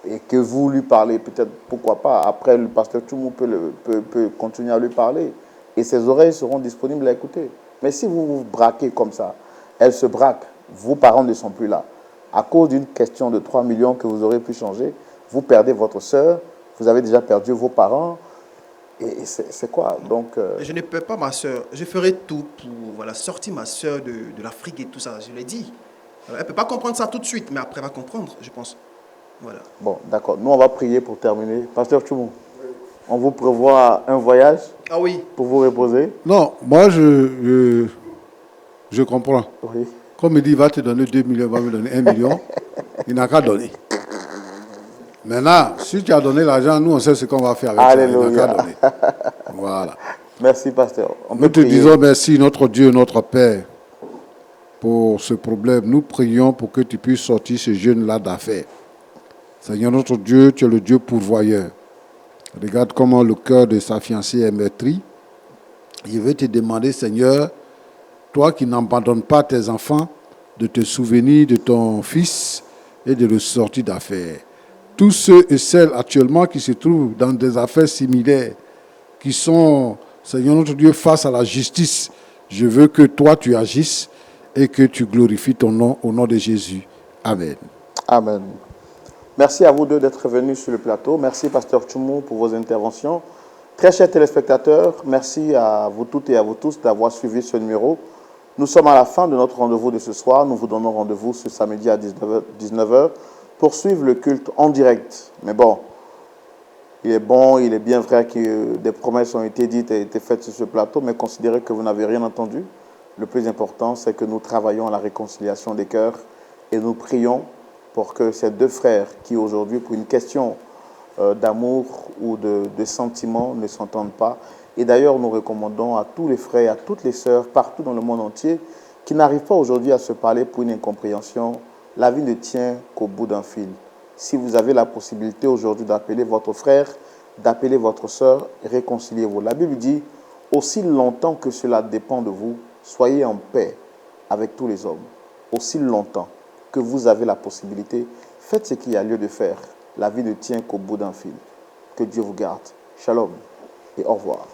et que vous lui parlez, peut-être, pourquoi pas, après le pasteur Tchoumou peut continuer à lui parler et ses oreilles seront disponibles à écouter. Mais si vous vous braquez comme ça, elle se braque, vos parents ne sont plus là. À cause d'une question de 3 millions que vous aurez pu changer, vous perdez votre sœur, vous avez déjà perdu vos parents. Et c'est quoi? Donc, Je ne perds pas ma soeur. Je ferai tout pour sortir ma soeur de l'Afrique et tout ça. Je l'ai dit. Elle ne peut pas comprendre ça tout de suite, mais après, elle va comprendre, je pense. Voilà. Bon, d'accord. Nous, on va prier pour terminer. Pasteur Tchoumou, on vous prévoit un voyage pour vous reposer? Non, moi, je comprends. Oui. Comme il dit, il va te donner 2 millions, il va me donner 1 million. Il n'a qu'à donner. Maintenant, si tu as donné l'argent, nous, on sait ce qu'on va faire avec Alléluia. ça. Il n'a qu'à donner. Voilà. Merci, pasteur. Nous te disons merci, notre Dieu, notre Père, pour ce problème. Nous prions pour que tu puisses sortir ce jeune-là d'affaires. Seigneur, notre Dieu, tu es le Dieu pourvoyeur. Regarde comment le cœur de sa fiancée est meurtri. Je vais te demander, Seigneur, toi qui n'abandonnes pas tes enfants, de te souvenir de ton fils et de le sortir d'affaires. Tous ceux et celles actuellement qui se trouvent dans des affaires similaires, qui sont, Seigneur notre Dieu, face à la justice, je veux que toi tu agisses et que tu glorifies ton nom au nom de Jésus. Amen. Amen. Merci à vous deux d'être venus sur le plateau. Merci, pasteur Tchoumou, pour vos interventions. Très chers téléspectateurs, merci à vous toutes et à vous tous d'avoir suivi ce numéro. Nous sommes à la fin de notre rendez-vous de ce soir. Nous vous donnons rendez-vous ce samedi à 19h pour suivre le culte en direct. Mais bon, il est bien vrai que des promesses ont été dites et été faites sur ce plateau, mais considérez que vous n'avez rien entendu. Le plus important, c'est que nous travaillons à la réconciliation des cœurs et nous prions pour que ces deux frères qui aujourd'hui, pour une question d'amour ou de sentiment, ne s'entendent pas. Et d'ailleurs, nous recommandons à tous les frères, à toutes les sœurs, partout dans le monde entier, qui n'arrivent pas aujourd'hui à se parler pour une incompréhension. La vie ne tient qu'au bout d'un fil. Si vous avez la possibilité aujourd'hui d'appeler votre frère, d'appeler votre sœur, réconciliez-vous. La Bible dit, aussi longtemps que cela dépend de vous, soyez en paix avec tous les hommes. Aussi longtemps que vous avez la possibilité, faites ce qu'il y a lieu de faire. La vie ne tient qu'au bout d'un fil. Que Dieu vous garde. Shalom et au revoir.